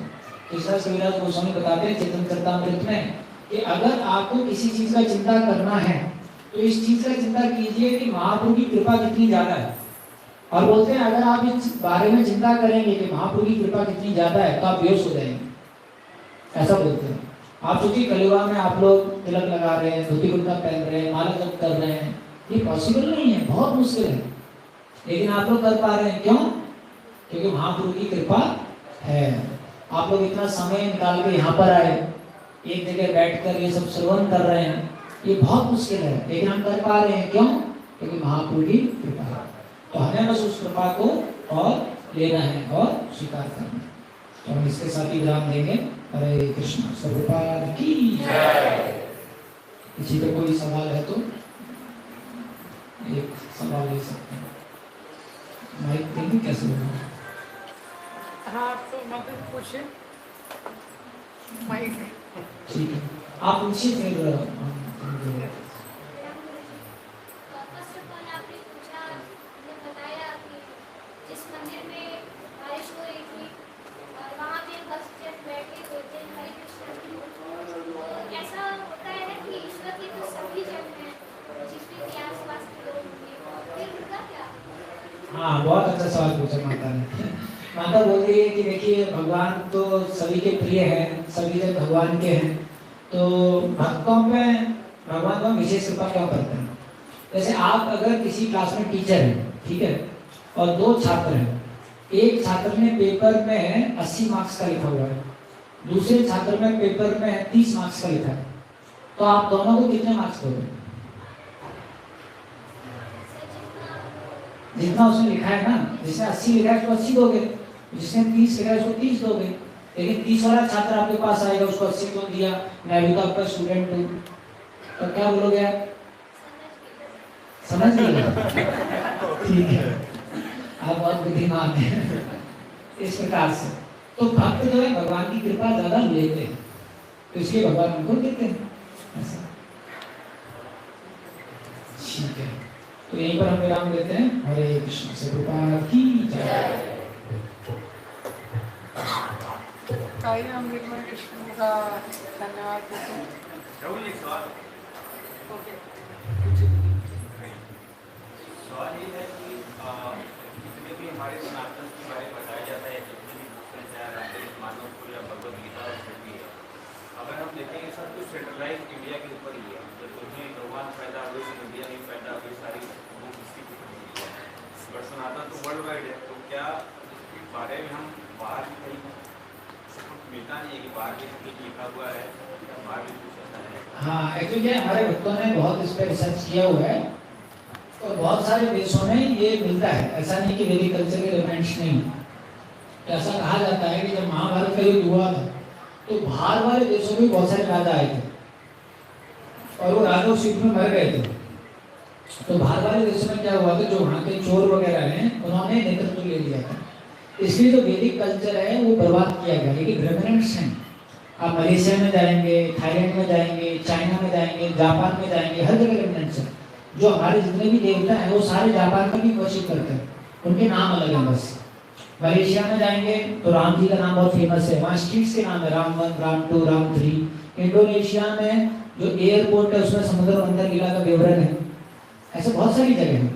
तीसरा कविराज गोस्वामी बताते हैं चेतन चरितामृत में कि अगर आपको किसी चीज का चिंता करना है तो इस चीज का चिंता कीजिए कि महाप्रभु की कृपा कितनी ज्यादा है। और बोलते हैं अगर आप इस बारे में चिंता करेंगे कि महाप्रभु की कृपा कितनी ज्यादा है तो आप बेहोश हो जाएंगे। ऐसा बोलते हैं। आप सोचिए कलियुग में आप लोग तिलक लगा रहे हैं, धोती कुर्ता पहन रहे हैं, माला जप कर रहे हैं, ये पॉसिबल नहीं है, बहुत मुश्किल है, लेकिन आप लोग कर पा रहे हैं। क्यों? क्योंकि महाप्रभु की कृपा है। आप लोग इतना समय निकाल के यहाँ पर आए, एक जगह बैठकर ये सब श्रवण कर रहे हैं, ये बहुत मुश्किल है, लेकिन हम कर पा रहे हैं। क्यों? क्योंकि महाप्रभु की कृपा है। तो हमें बस उस कृपा को और लेना है और स्वीकार करना है। तो हम इसके साथ ही विराम देंगे। हरे कृष्ण। प्रभुपाद की जय। किसी को कोई सवाल है तो एक सवाल ले सकते हैं। माइक देंगे कैसे होगा? हाँ तो मतलब पूछे माइक। ठीक है, आप पूछिए फिर। हाँ, बहुत अच्छा सवाल पूछा माता ने। माता बोल रही है कि देखिए भगवान तो सभी के प्रिय हैं, सभी जन भगवान के हैं, तो भक्तों में भगवान को विशेष कृपा क्यों करते हैं? जैसे आप अगर किसी क्लास में टीचर हैं, ठीक है, और 2 छात्र हैं, एक छात्र ने पेपर में 80 मार्क्स का लिखा हुआ है, दूसरे छात्र में पेपर में 30 मार्क्स का लिखा है, तो आप दोनों को कितने मार्क्स दोगे? जितना उसने लिखा है ना, जिसने 80 लिखा है उसको 80 दोगे, जिसने 30 लिखा है उसको 30 दोगे। लेकिन 30 वाला छात्र आपके पास आएगा, उसको 80 क्यों दिया? मैं भी तो आपका स्टूडेंट हूँ, तो क्या बोलोगे आप? समझ गए? ठीक है, आप बहुत बुद्धिमान हैं। इस प्रकार से तो भक्त जो है भगवान की कृपा ज्यादा लेते हैं, तो इसलिए भगवान उनको देते हैं ऐसा। ठीक है, तो यहीं पर हम विराम देते हैं। हरे कृष्ण। से प्रभुपाद की जय। कार्य अमृत में कृष्ण का धन्यवाद देते हैं। ओके, सवाल ये है कि जितने भी हमारे सनातन के बारे में बताया जाता है, जितने भी रामायण, मानव या भगवद गीता भी है, अगर हम देखेंगे सब कुछ सेंट्रलाइज इंडिया के ऊपर ही है। जब तुम्हें भगवान पैदा हुए, इंडिया नहीं पैदा हुई, सारी बट सनातन तो वर्ल्ड वाइड है। तो क्या इसके बारे में हम बाहर भी कहीं मिलता नहीं है कि बाहर भी कुछ लिखा हुआ है, बाहर भी कुछ ऐसा है? हाँ, एक्चुअली हमारे भक्तों ने बहुत इस पर रिसर्च किया हुआ है और बहुत सारे देशों में ये मिलता है। ऐसा नहीं कि वैदिक कल्चर के एलिमेंट्स नहीं। तो ऐसा कहा जाता है कि जब महाभारत का युद्ध हुआ था तो बाहर वाले देशों में बहुत सारे राजा आए थे और वो राजा उस युद्ध में मर गए थे। तो बाहर वाले देशों में क्या हुआ था, जो वहाँ के चोर वगैरह हैं उन्होंने नेतृत्व ले लिया था, इसलिए जो वैदिक कल्चर है वो बर्बाद किया गया। लेकिन रेमिनेंट्स हैं, आप मलेशिया में जाएंगे, थाईलैंड में जाएंगे, चाइना में जाएंगे, जापान में जाएंगे, हर जगह रेमिनेंट्स हैं। जो हमारे जितने भी देवता हैं वो सारे जापान का भी वर्शिप करते हैं, उनके नाम अलग हैं बस। मलेशिया में जाएंगे तो राम जी का नाम बहुत फेमस है, वहाँ स्ट्रीट्स के नाम है राम 1, राम 2, राम 3। इंडोनेशिया में जो एयरपोर्ट है उसमें समुद्र मंथन लीला का विवरण है। ऐसे बहुत सारी जगह हैं।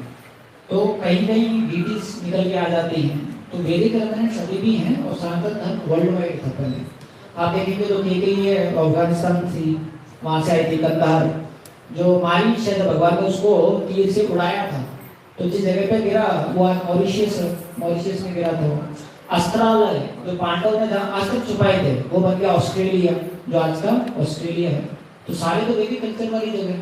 तो कहीं कहीं डीटीज निकल के आ जाती हैं। तो वैदिक रेफरेंस अभी भी हैं और सनातन धर्म वर्ल्ड वाइड खत्म है। आप देखेंगे तो कई ये अफगानिस्तान थी, वहाँ से आई थी कंधार, जो मारी शायद भगवान ने उसको तीर से उड़ाया था, तो जिस जगह पे गिरा वो मॉरिशियस में गिरा था। अस्त्रालय जो पांडव ने जहाँ अस्त्र छुपाए थे वो बन गया ऑस्ट्रेलिया, जो आज का ऑस्ट्रेलिया है। तो सारे तो वैदिक कल्चर वाली जगह।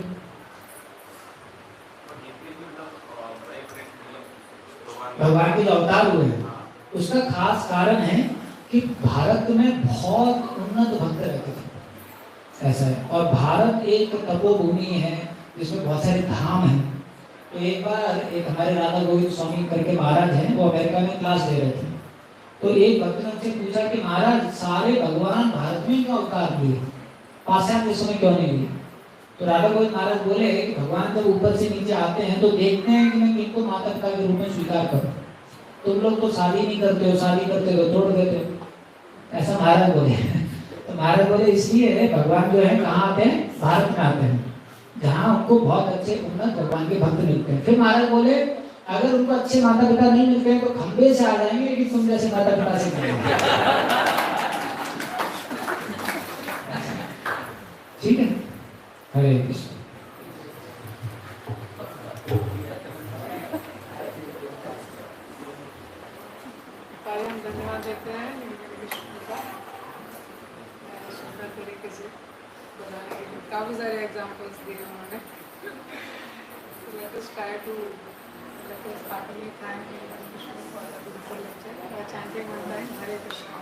भगवान के जो अवतार हुए हैं उसका खास कारण है कि भारत में बहुत उन्नत भक्त रहते थे, ऐसा है। और भारत एक तपोभूमि है जिसमें बहुत सारे धाम हैं। तो एक बार एक हमारे राधा गोविंद स्वामी करके महाराज हैं, वो अमेरिका में क्लास दे रहे थे। तो एक भक्त ने उनसे पूछा कि महाराज सारे भगवान भारत में क्यों अवतार लिए, पाश्चात्य देशों में क्यों नहीं लिए? तो राधा गोविंद महाराज बोले कि भगवान जब ऊपर से नीचे आते हैं तो देखते हैं कि मैं किनको माता पिता के रूप में स्वीकार करूं। तुम लोग तो शादी नहीं करते हो, शादी करते हो तोड़ देते हो, ऐसा महाराज बोले। तो महाराज बोले इसलिए भगवान जो है कहाँ आते हैं, भारत में आते हैं, जहाँ उनको बहुत अच्छे उन्नत भगवान के भक्त मिलते हैं। फिर महाराज बोले अगर उनको अच्छे माता पिता नहीं मिलते हैं तो खंबे से आ जाएंगे, लेकिन तुम जैसे माता पिता से नहीं। ठीक है, हरे कृष्ण। हम धन्यवाद देते हैं विष्णु का सुंदर तरीके से बनाने के लिए। काफ़ी सारे एग्जाम्पल्स दिए उन्होंने। Let us try to heartily thank Vishnu for the beautiful lecture. We are chanting one line, Hare Krishna.